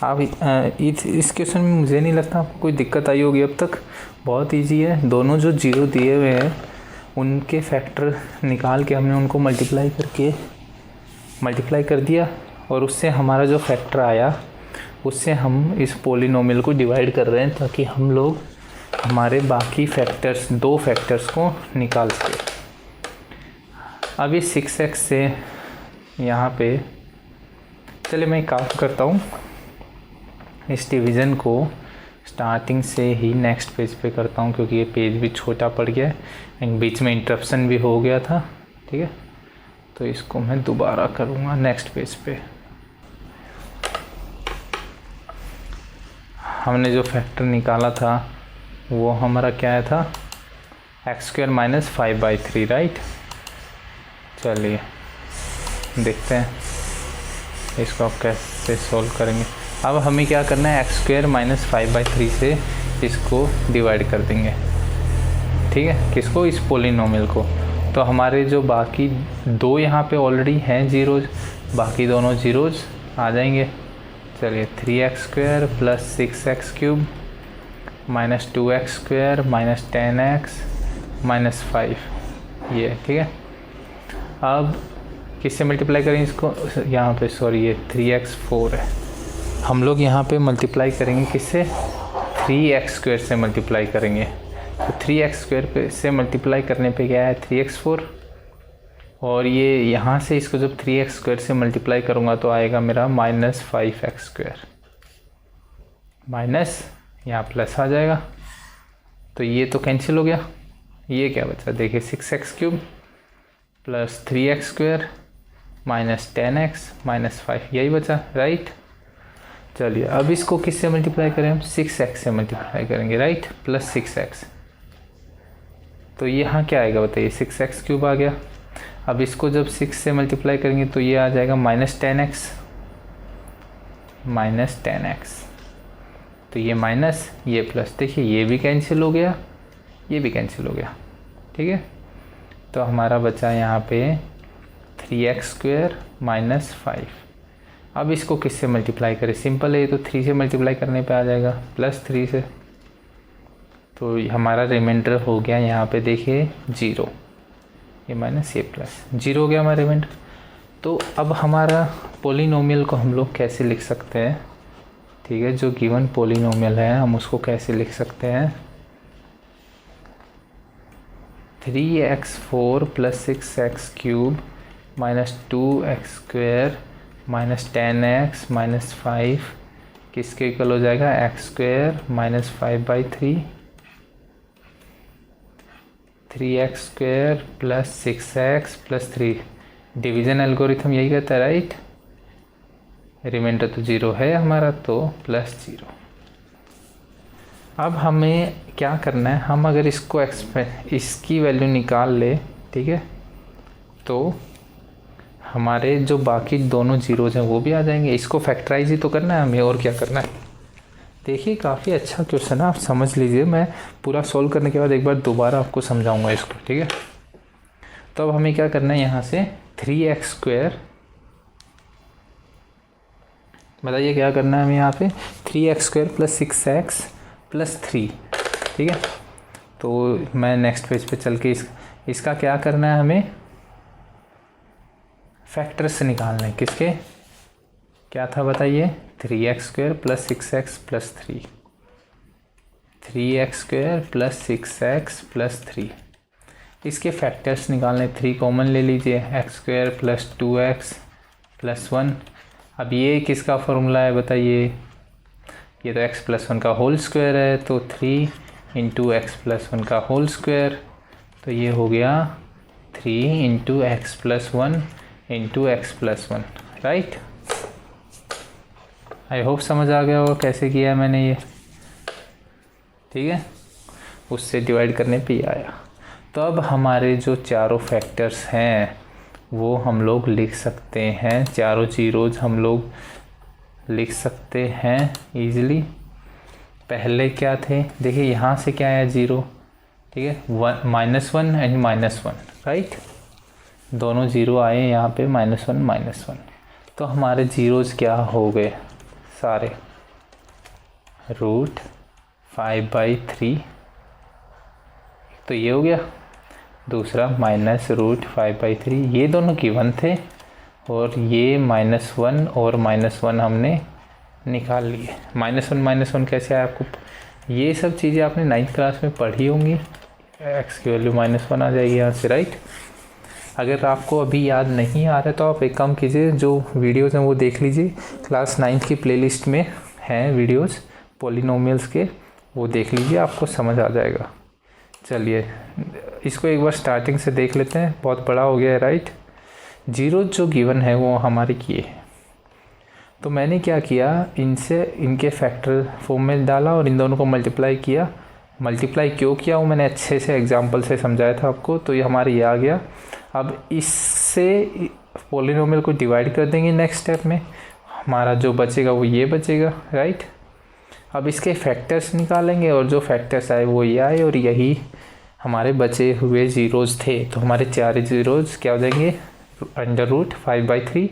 आप इस क्वेश्चन में मुझे नहीं लगता आपको कोई दिक्कत आई होगी अब तक। बहुत इजी है। दोनों जो जीरो दिए हुए हैं उनके फैक्टर निकाल के हमने उनको मल्टीप्लाई कर दिया, और उससे हमारा जो फैक्टर आया उससे हम इस पॉलिनोमियल को डिवाइड कर रहे हैं, ताकि हम लोग हमारे बाकी फैक्टर्स, दो फैक्टर्स को निकाल सकें। अब ये 6x से यहाँ पे, चलिए मैं काम करता हूँ, इस डिवीज़न को स्टार्टिंग से ही नेक्स्ट पेज पे करता हूँ, क्योंकि ये पेज भी छोटा पड़ गया है एंड बीच में इंटरप्शन भी हो गया था। ठीक है, तो इसको मैं दोबारा करूँगा नेक्स्ट पेज पे। हमने जो फैक्टर निकाला था वो हमारा क्या आया था? x² minus 5/3, right. चलिए देखते हैं इसको आप कैसे सॉल्व करेंगे। अब हमें क्या करना है? x² माइनस 5/3 से इसको डिवाइड कर देंगे। ठीक है, किसको? इस पॉलिनोमियल को। तो हमारे जो बाकी दो यहाँ पे ऑलरेडी हैं जीरोज, बाकी दोनों जीरोज आ जाएंगे। चलिए 3x² plus 6x³ minus 2x² minus 10x minus 5, ये ठीक है। अब किससे मल्टीप्लाई करेंगे इसको? यहाँ पे सॉरी, ये 3x4 है। हम लोग यहाँ पे मल्टीप्लाई करेंगे किससे? 3x² से मल्टीप्लाई करेंगे। तो 3x² से मल्टीप्लाई करने पे क्या है? 3x4। और ये यहाँ से इसको जब 3x² से मल्टीप्लाई करूँगा तो आएगा मेरा माइनस 5x², माइनस यहाँ प्लस आ जाएगा। तो ये तो कैंसिल हो गया। ये क्या बचा? देखिए 6x³ plus 3x² minus 10x minus 5, यही बचा, राइट। चलिए अब इसको किससे मल्टीप्लाई करें हम? 6x से मल्टीप्लाई करेंगे, राइट, प्लस 6x। तो यहाँ क्या आएगा बताइए? 6x³ आ गया। अब इसको जब 6 से मल्टीप्लाई करेंगे तो ये आ जाएगा माइनस 10x, माइनस 10x। तो ये माइनस, ये प्लस, देखिए ये भी कैंसिल हो गया, ये भी कैंसिल हो गया। ठीक है, तो हमारा बचा यहाँ पे 3x² माइनस 5। अब इसको किससे मल्टीप्लाई करें, सिंपल है, ये तो 3 से मल्टीप्लाई करने पे आ जाएगा +3 से। तो हमारा रिमाइंडर हो गया यहाँ पे देखिए 0, ये माइनस ये प्लस 0 हो गया हमारा रिमाइंडर। तो अब हमारा पोलिनोमियल को हम लोग कैसे लिख सकते हैं, ठीक है, जो गिवन पोलिनोमियल है हम उसको कैसे लिख सकते हैं, 3x4 + 6x³ -2x² -10x -5 किसके इक्वल हो जाएगा, x² -5/3, 3x² + 6x + 3। Division algorithm यही कहता है, राइट। रिमाइंडर तो 0 है हमारा, तो +0। अब हमें क्या करना है, हम अगर इसको इसकी वैल्यू निकाल ले, ठीक है, तो हमारे जो बाकी दोनों जीरोज हैं वो भी आ जाएंगे। इसको फैक्टराइज ही तो करना है हमें, और क्या करना है। देखिए काफ़ी अच्छा क्वेश्चन है, आप समझ लीजिए। मैं पूरा सॉल्व करने के बाद एक बार दोबारा आपको समझाऊंगा इसको, ठीक है। तो अब हमें क्या करना है, यहाँ से 3x², बताइए क्या करना है हमें यहाँ पे, 3x² + 6x + 3, ठीक है। तो मैं नेक्स्ट पेज पे चल के इसका क्या करना है, हमें फैक्टर्स से निकालना है। किसके, क्या था बताइए, 3x² + 6x + 3, 3x² + 6x + 3, इसके फैक्टर्स निकालने। 3 कॉमन ले लीजिए, x² + 2x + 1। अब ये किसका फॉर्मूला है बताइए, ये तो x + 1 का होल स्क्वायर है, तो 3 × x + 1 का होल स्क्वायर, तो ये हो गया 3 × x + 1 × x + 1, right. I hope समझ आ गया होगा कैसे किया है मैंने ये, ठीक है। उससे डिवाइड करने पे ही आया। तो अब हमारे जो चारों फैक्टर्स हैं वो हम लोग लिख सकते हैं, चारों जीरोज हम लोग लिख सकते हैं इजीली। पहले क्या थे, देखिए यहाँ से क्या आया 0, ठीक है, -1 एंड -1, राइट। दोनों 0 आए यहाँ पे, -1 -1। तो हमारे जीरोज क्या हो गए सारे, √5/3, तो ये हो गया। दूसरा -√5/3, ये दोनों गिवन थे, और ये -1 और -1 हमने निकाल लिए। -1 कैसे आया आपको, ये सब चीज़ें आपने 9th क्लास में पढ़ी होंगी। x की वैल्यू -1 आ जाएगी यहाँ से, राइट। अगर आपको अभी याद नहीं आ रहा है तो आप एक काम कीजिए, जो वीडियोज़ हैं वो देख लीजिए, क्लास 9th की प्लेलिस्ट में हैं वीडियोज़ पोलिनोमियल्स के, वो देख लीजिए, आपको समझ आ जाएगा। चलिए इसको एक बार स्टार्टिंग से देख लेते हैं, बहुत बड़ा हो गया है, राइट। जीरो जो गिवन है वो हमारे किए, तो मैंने क्या किया, इनसे इनके फैक्टर फॉर्म में डाला और इन दोनों को मल्टीप्लाई किया। मल्टीप्लाई क्यों किया वो मैंने अच्छे से एग्जांपल से समझाया था आपको, तो ये हमारे ये आ गया। अब इससे पोलिनोमियल को डिवाइड कर देंगे नेक्स्ट स्टेप में, हमारा जो बचेगा वो ये बचेगा, राइट। अब इसके फैक्टर्स निकालेंगे और जो फैक्टर्स आए वो ये आए, और यही हमारे बचे हुए जीरोज़ थे। तो हमारे 4 जीरोज़ क्या हो जाएंगे, √5/3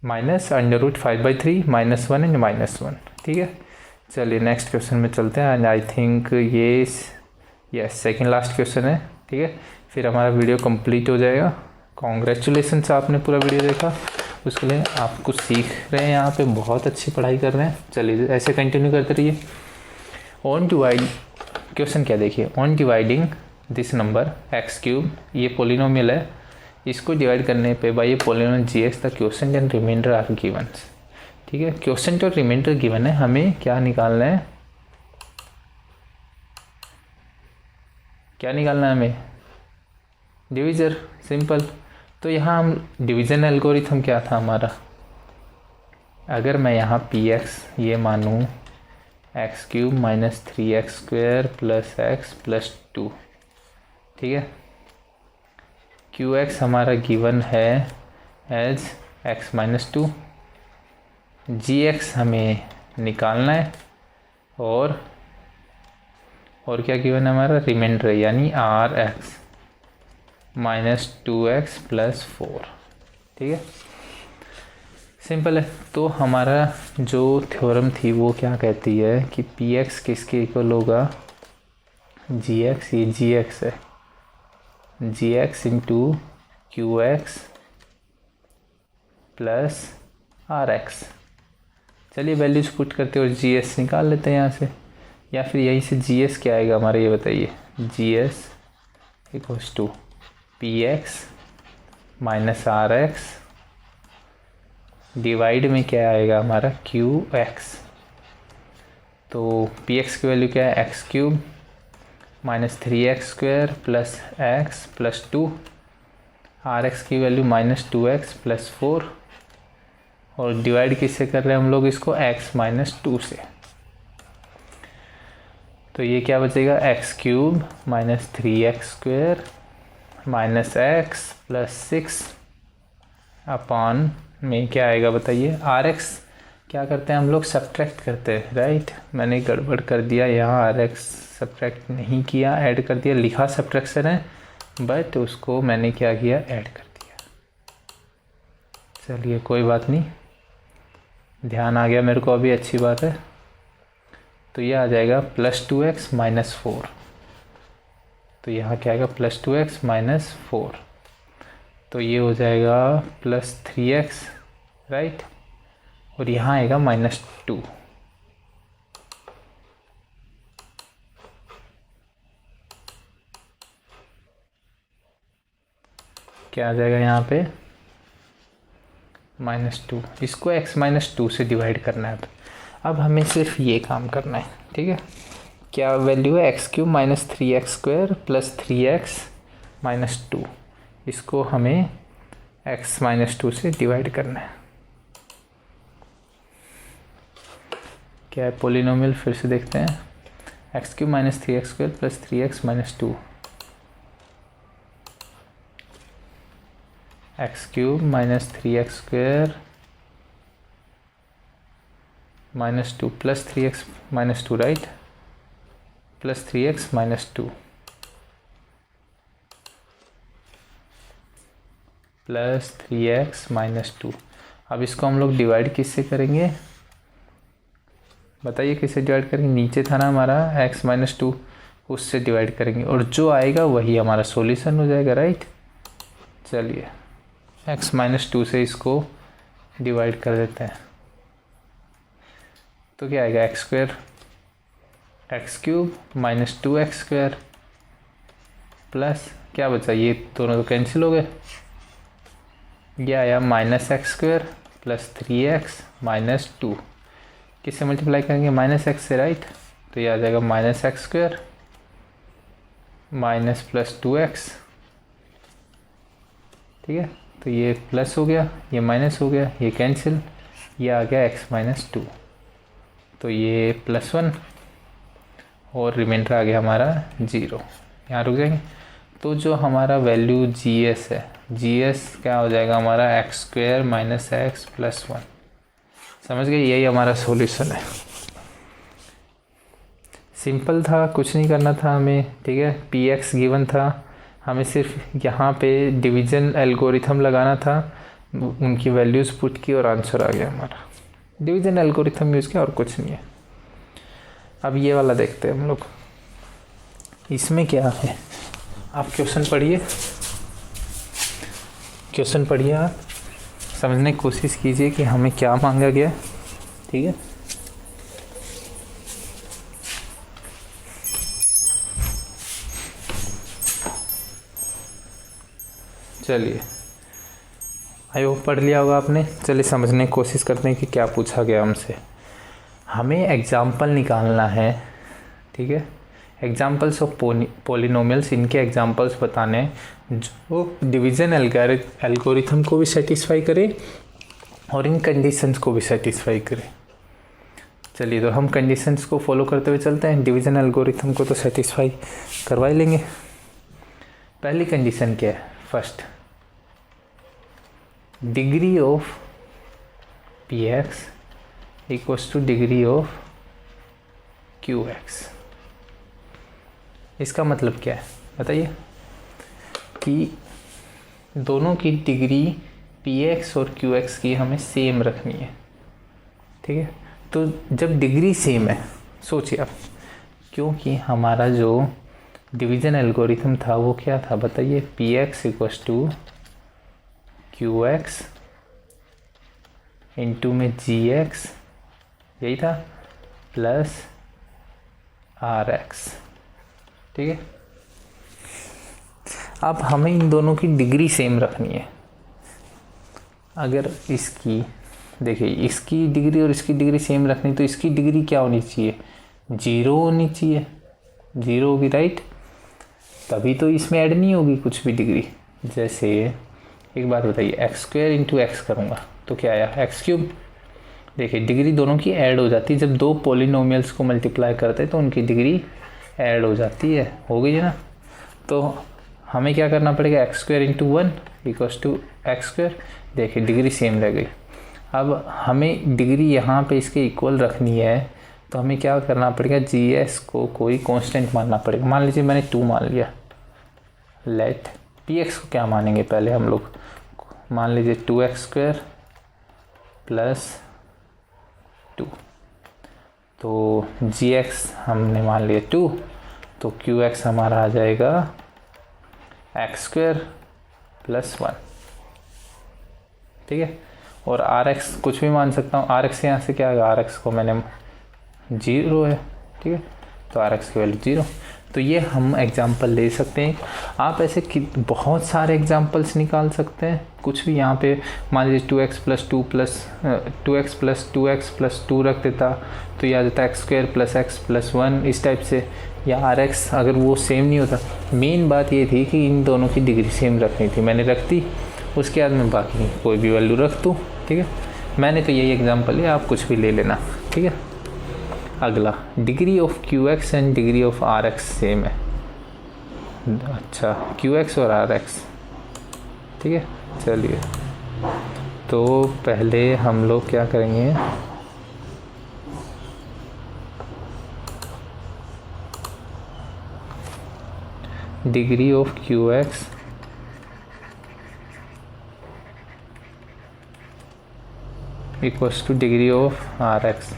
-√5/3 -1 एंड -1, ठीक है। चलिए नेक्स्ट क्वेश्चन में चलते हैं। एंड आई थिंक ये यस सेकंड लास्ट क्वेश्चन है, ठीक है, फिर हमारा वीडियो कंप्लीट हो जाएगा। कॉन्ग्रेचुलेसन्स, आपने पूरा वीडियो देखा, उसके लिए आप कुछ सीख रहे हैं, यहाँ पे बहुत अच्छी पढ़ाई कर रहे हैं। चलिए ऐसे कंटिन्यू करते रहिए। ऑन डिवाइड क्वेश्चन क्या देखिए, on dividing this number x³, ये पोलिनोमियल है, इसको डिवाइड करने पे बाय ये polynomial gx the quotient and remainder are given, ठीक है। क्वोशेंट और रिमाइंडर गिवन है, हमें क्या निकालना है, क्या निकालना है हमें, डिविजर, सिंपल। तो यहाँ हम डिवीज़न एल्गोरिथम क्या था हमारा, अगर मैं यहाँ px ये मानूँ x³ - 3x² + x + 2, ठीक है। qx हमारा गिवन है एज x - 2, gx हमें निकालना है, और क्या गिवन है हमारा, रिमाइंडर यानी rx - 2x + 4, ठीक है। सिंपल है। तो हमारा जो थ्योरम थी वो क्या कहती है कि पी एक्स किसके इक्वल होगा, जी एक्स, ये जी एक्स है, g x into q x plus r x. चलिए वैल्यूज पुट करते और जी एस निकाल लेते हैं यहाँ से, या फिर यहीं से जी एस क्या आएगा हमारा ये बताइए, g s equals to p x minus r x divide में क्या आएगा हमारा क्यू एक्स। तो पी एक्स की वैल्यू क्या है, x cube minus 3x² plus x plus 2, r x की वैल्यू माइनस 2x प्लस 4, और डिवाइड किससे कर रहे हैं हम लोग इसको, x माइनस 2 से। तो ये क्या बचेगा, x cube minus 3x² minus x plus 6 upon में क्या आएगा बताइए, आर एक्स क्या करते हैं हम लोग, सब्ट्रैक्ट करते हैं, राइट। मैंने गड़बड़ कर दिया यहाँ, आर एक्स सब्ट्रैक्ट नहीं किया, ऐड कर दिया, लिखा सब्ट्रैक्शन है बट उसको मैंने क्या किया, ऐड कर दिया। चलिए कोई बात नहीं, ध्यान आ गया मेरे को अभी, अच्छी बात है। तो ये आ जाएगा प्लस 2x माइनस 4, तो यहाँ क्या आएगा प्लस 2x माइनस 4, तो ये हो जाएगा प्लस 3x, राइट, और यहाँ आएगा माइनस 2। क्या आ जाएगा यहाँ पे, माइनस 2, इसको x माइनस 2 से डिवाइड करना है। अब हमें सिर्फ ये काम करना है, ठीक है। क्या वैल्यू है, x cube minus 3x² plus 3x minus 2, इसको हमें x माइनस 2 से डिवाइड करना है। क्या है पोलिनोमियल, फिर से देखते हैं, x cube minus 3x² plus 3x minus 2, x cube minus 3x² minus 2 plus 3x minus 2, right, plus 3x minus 2 plus 3x minus 2। अब इसको हम लोग डिवाइड किससे करेंगे बताइए, किससे डिवाइड करेंगे, नीचे था ना हमारा x माइनस 2, उससे डिवाइड करेंगे और जो आएगा वही हमारा सॉल्यूशन हो जाएगा, राइट। चलिए x माइनस 2 से इसको डिवाइड कर देते हैं, तो क्या आएगा, x² x cube minus 2x² plus क्या बचा, ये दोनों तो कैंसिल हो गए, ये आया minus x² plus 3x minus 2, किससे मल्टीप्लाई करेंगे, माइनस x से, राइट। तो ये आ जाएगा minus x² minus plus 2x, ठीक है। तो ये प्लस हो गया, ये माइनस हो गया, ये कैंसिल, ये आ गया x माइनस 2, तो ये प्लस 1 और रिमाइंडर आ गया हमारा 0, यहाँ रुक जाएंगे। तो जो हमारा वैल्यू जी एस है, जी एस क्या हो जाएगा हमारा, x² माइनस एक्स प्लस 1, समझ गए, यही हमारा सॉल्यूशन है। सिंपल था, कुछ नहीं करना था हमें, ठीक है। पी एक्स गिवन था, हमें सिर्फ यहाँ पे डिवीज़न एल्गोरिथम लगाना था, उनकी वैल्यूज़ पुट की और आंसर आ गया हमारा, डिवीज़न एल्गोरिथम यूज़ किया और कुछ नहीं है। अब ये वाला देखते हैं हम लोग, इसमें क्या है, आप क्वेश्चन पढ़िए, क्वेश्चन पढ़िए, आप समझने की कोशिश कीजिए कि हमें क्या मांगा गया, ठीक है। चलिए आई होप पढ़ लिया होगा आपने। चलिए समझने की कोशिश करते हैं कि क्या पूछा गया हमसे। हमें एग्जाम्पल निकालना है, ठीक है, एग्जाम्पल्स ऑफ पोलिनोमियल्स, इनके एग्जाम्पल्स बताने जो डिवीज़न एल्गोरिथम को भी सेटिस्फाई करे और इन कंडीशंस को भी सेटिस्फाई करे। चलिए तो हम कंडीशंस को फॉलो करते हुए चलते हैं, डिवीज़न एल्गोरिथम को तो सेटिस्फाई करवा ही लेंगे। पहली कंडीशन क्या है, first, degree of P x equals to degree of q x. इसका मतलब क्या है बताइए, कि दोनों की डिग्री पी एक्स और क्यू एक्स की हमें सेम रखनी है, ठीक है। तो जब डिग्री सेम है, सोचिए आप, क्योंकि हमारा जो डिवीज़न एल्गोरिथम था वो क्या था बताइए, p x equals to q x into में जी एक्स, यही था, प्लस आर एक्स, ठीक है। अब हमें इन दोनों की डिग्री सेम रखनी है। अगर इसकी देखिए, इसकी डिग्री और इसकी डिग्री सेम रखनी, तो इसकी डिग्री क्या होनी चाहिए, 0 होनी चाहिए, 0 होगी, राइट। तभी तो इसमें ऐड नहीं होगी कुछ भी डिग्री। जैसे एक बात बताइए, एक्स स्क्वायर इंटू एक्स करूँगा तो क्या आया, एक्स क्यूब। देखिए डिग्री दोनों की ऐड हो जाती है, जब दो पॉलिनोमियल्स को मल्टीप्लाई करते हैं तो उनकी डिग्री ऐड हो जाती है, हो गई है ना। तो हमें क्या करना पड़ेगा, x square into 1 equals to x square. देखिए डिग्री सेम रह गई। अब हमें डिग्री यहाँ पे इसके इक्वल रखनी है, तो हमें क्या करना पड़ेगा, जी एस को कोई कांस्टेंट मानना पड़ेगा। मान लीजिए मैंने 2 मान लिया। लेट पी एक्स को क्या मानेंगे, पहले हम लोग मान लीजिए 2x स्क्वायर प्लस 2, तो जी एक्स हमने मान लिया 2, तो क्यू एक्स हमारा आ जाएगा एक्स स्क्वायर प्लस 1, ठीक है। और आर एक्स कुछ भी मान सकता हूँ, आर एक्स यहाँ से क्या आएगा, आर एक्स को मैंने 0 है, ठीक है, तो आर एक्स की वैल्यू 0। तो ये हम एग्जांपल ले सकते हैं। आप ऐसे बहुत सारे एग्जांपल्स निकाल सकते हैं, कुछ भी। यहाँ पे मान लीजिए 2x प्लस 2x प्लस 2 रख देता तो यह आ जाता x square plus x plus 1, इस टाइप से। या आर एक्स अगर वो सेम नहीं होता, मेन बात ये थी कि इन दोनों की डिग्री सेम रखनी थी, मैंने रख दी। उसके बाद में बाकी कोई भी वैल्यू रख दूँ, ठीक है। मैंने तो यही एग्जाम्पल लिया, आप कुछ भी ले लेना, ठीक है। अगला, degree of q x and degree of r x same है। अच्छा, क्यू एक्स और आर एक्स, ठीक है। चलिए, तो पहले हम लोग क्या करेंगे, degree of q x equals to degree of r x,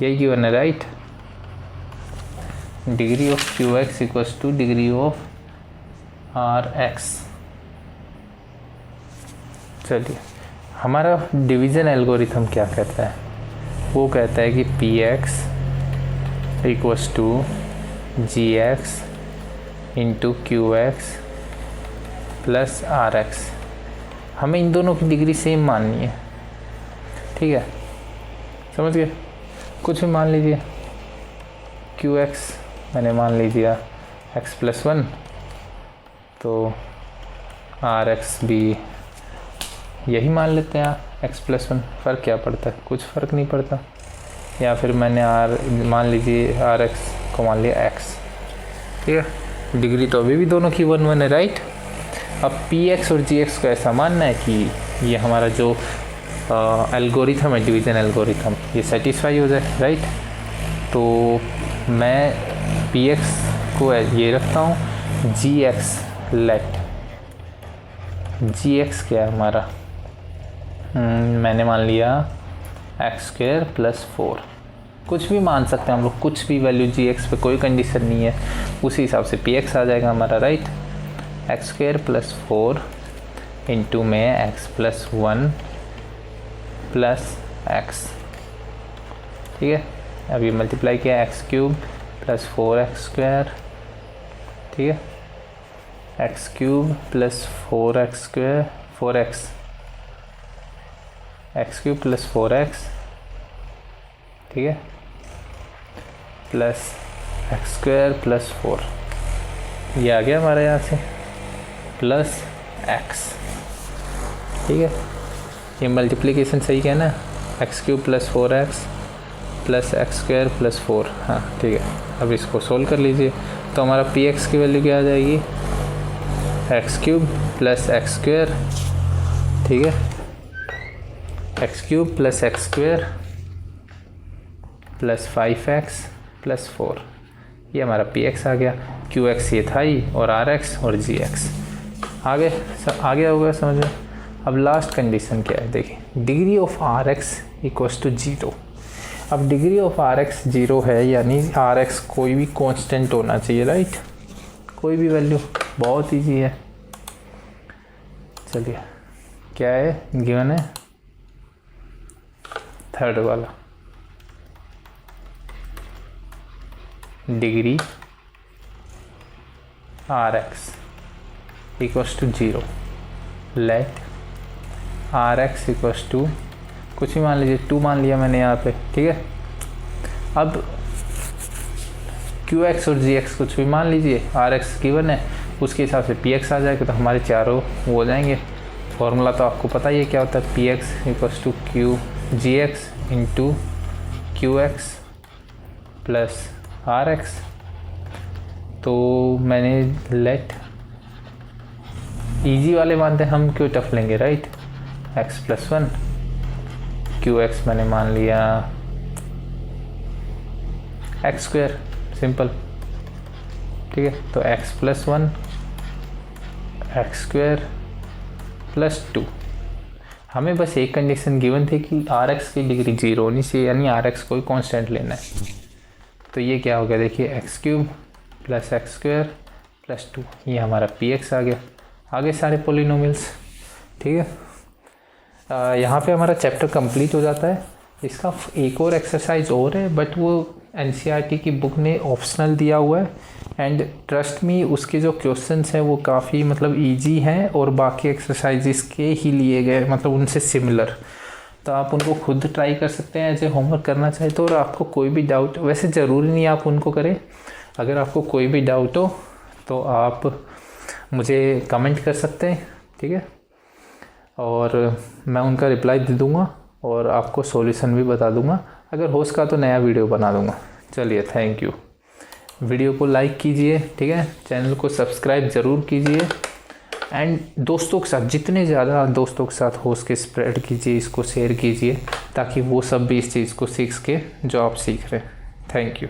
यही गिवन है, right. Degree of q x equals to degree of r x. चलिए, हमारा डिवीज़न एल्गोरिथम क्या कहता है, वो कहता है कि p x equals to g x into q x plus r x. हमें इन दोनों की डिग्री सेम माननी है, ठीक है, समझ गए। कुछ भी मान लीजिए, क्यू एक्स मैंने मान लीजिए एक्स प्लस 1, तो आर एक्स भी यही मान लेते हैं एक्स प्लस 1। फ़र्क क्या पड़ता है, कुछ फ़र्क नहीं पड़ता। या फिर मैंने मान लीजिए आर एक्स को मान लिया एक्स, ठीक है। डिग्री तो अभी भी दोनों की 1 1 है, राइट। अब पी एक्स और जी एक्स को ऐसा मानना है कि ये हमारा जो एल्गोरिथम है, डिवीज़न एल्गोरिथम, ये सेटिस्फाई हो जाए, राइट। तो मैं पी एक्स को ये रखता हूँ, जी एक्स लेट जी एक्स क्या है हमारा, मैंने मान लिया एक्स स्क्वायर प्लस 4। कुछ भी मान सकते हैं हम लोग, कुछ भी वैल्यू जी एक्स पे, कोई कंडीशन नहीं है, उसी हिसाब से पी एक्स आ जाएगा हमारा, right. X square plus 4 into में एक्स प्लस 1 प्लस एक्स, ठीक है। अब ये मल्टीप्लाई किया, x cube plus 4x square, ठीक है, x cube plus 4x square, 4x, x cube plus 4x, ठीक है, प्लस एक्स स्क्वायर प्लस 4, ये आ गया हमारे यहाँ से, प्लस x, ठीक है। ये मल्टीप्लिकेशन सही है ना, x cube plus 4x plus x square plus 4, हाँ ठीक है। अब इसको सोल्व कर लीजिए, तो हमारा पी एक्स की वैल्यू क्या आ जाएगी, x cube plus x square, ठीक है, x cube plus x square plus 5x plus 4, ये हमारा पी एक्स आ गया। क्यू एक्स ये था ही, और आर एक्स और जी एक्स आ गया होगा समझ में। अब लास्ट कंडीशन क्या है, देखिए degree of r x equals to 0। अब डिग्री ऑफ आर एक्स 0 है, यानी आर एक्स कोई भी कांस्टेंट होना चाहिए, राइट, कोई भी वैल्यू, बहुत ईजी है। चलिए क्या है गिवन है, थर्ड वाला, degree r x equals to 0, let r x equals to कुछ भी मान लीजिए, 2 मान लिया मैंने यहाँ पे, ठीक है। अब क्यू एक्स और जी एक्स कुछ भी मान लीजिए, आर एक्स गिवन है, उसके हिसाब से पी एक्स आ जाएगा, तो हमारे चारों वो हो जाएंगे। फॉर्मूला तो आपको पता ही है क्या होता है, p x equals to q g x into q x plus r x. तो मैंने लेट ईजी वाले मानते हैं हम, क्यों टफ लेंगे, right, x plus 1, Q x मैंने मान लिया एक्स स्क्वायर, सिंपल, ठीक है। तो x plus 1 x square plus 2। हमें बस एक कंडीशन गिवन थी कि आर एक्स की डिग्री 0 होनी चाहिए, यानी आर एक्स कोई कांस्टेंट लेना है। तो ये क्या हो गया, देखिए x cube plus x square plus 2, ये हमारा पी एक्स आ गया। आगे सारे पोलिनोमियल्स, ठीक है। यहाँ पे हमारा चैप्टर कंप्लीट हो जाता है। इसका एक और एक्सरसाइज और है, बट वो एनसीईआरटी की बुक ने ऑप्शनल दिया हुआ है, एंड ट्रस्ट मी उसके जो क्वेश्चंस हैं वो काफ़ी मतलब इजी हैं, और बाकी एक्सरसाइजेस के ही लिए गए, मतलब उनसे सिमिलर। तो आप उनको खुद ट्राई कर सकते हैं, ऐसे होमवर्क करना चाहे तो। और आपको कोई भी डाउट, वैसे ज़रूरी नहीं आप उनको करें, अगर आपको कोई भी डाउट हो तो आप मुझे कमेंट कर सकते हैं, ठीक है, और मैं उनका रिप्लाई दे दूँगा और आपको सॉल्यूशन भी बता दूँगा। अगर हो सका तो नया वीडियो बना दूँगा। चलिए, थैंक यू। वीडियो को लाइक कीजिए, ठीक है, चैनल को सब्सक्राइब ज़रूर कीजिए, एंड दोस्तों के साथ, जितने ज़्यादा दोस्तों के साथ हो सके स्प्रेड कीजिए, इसको शेयर कीजिए, ताकि वो सब भी इस चीज़ को सीख के जो आप सीख रहे हैं। Thank you.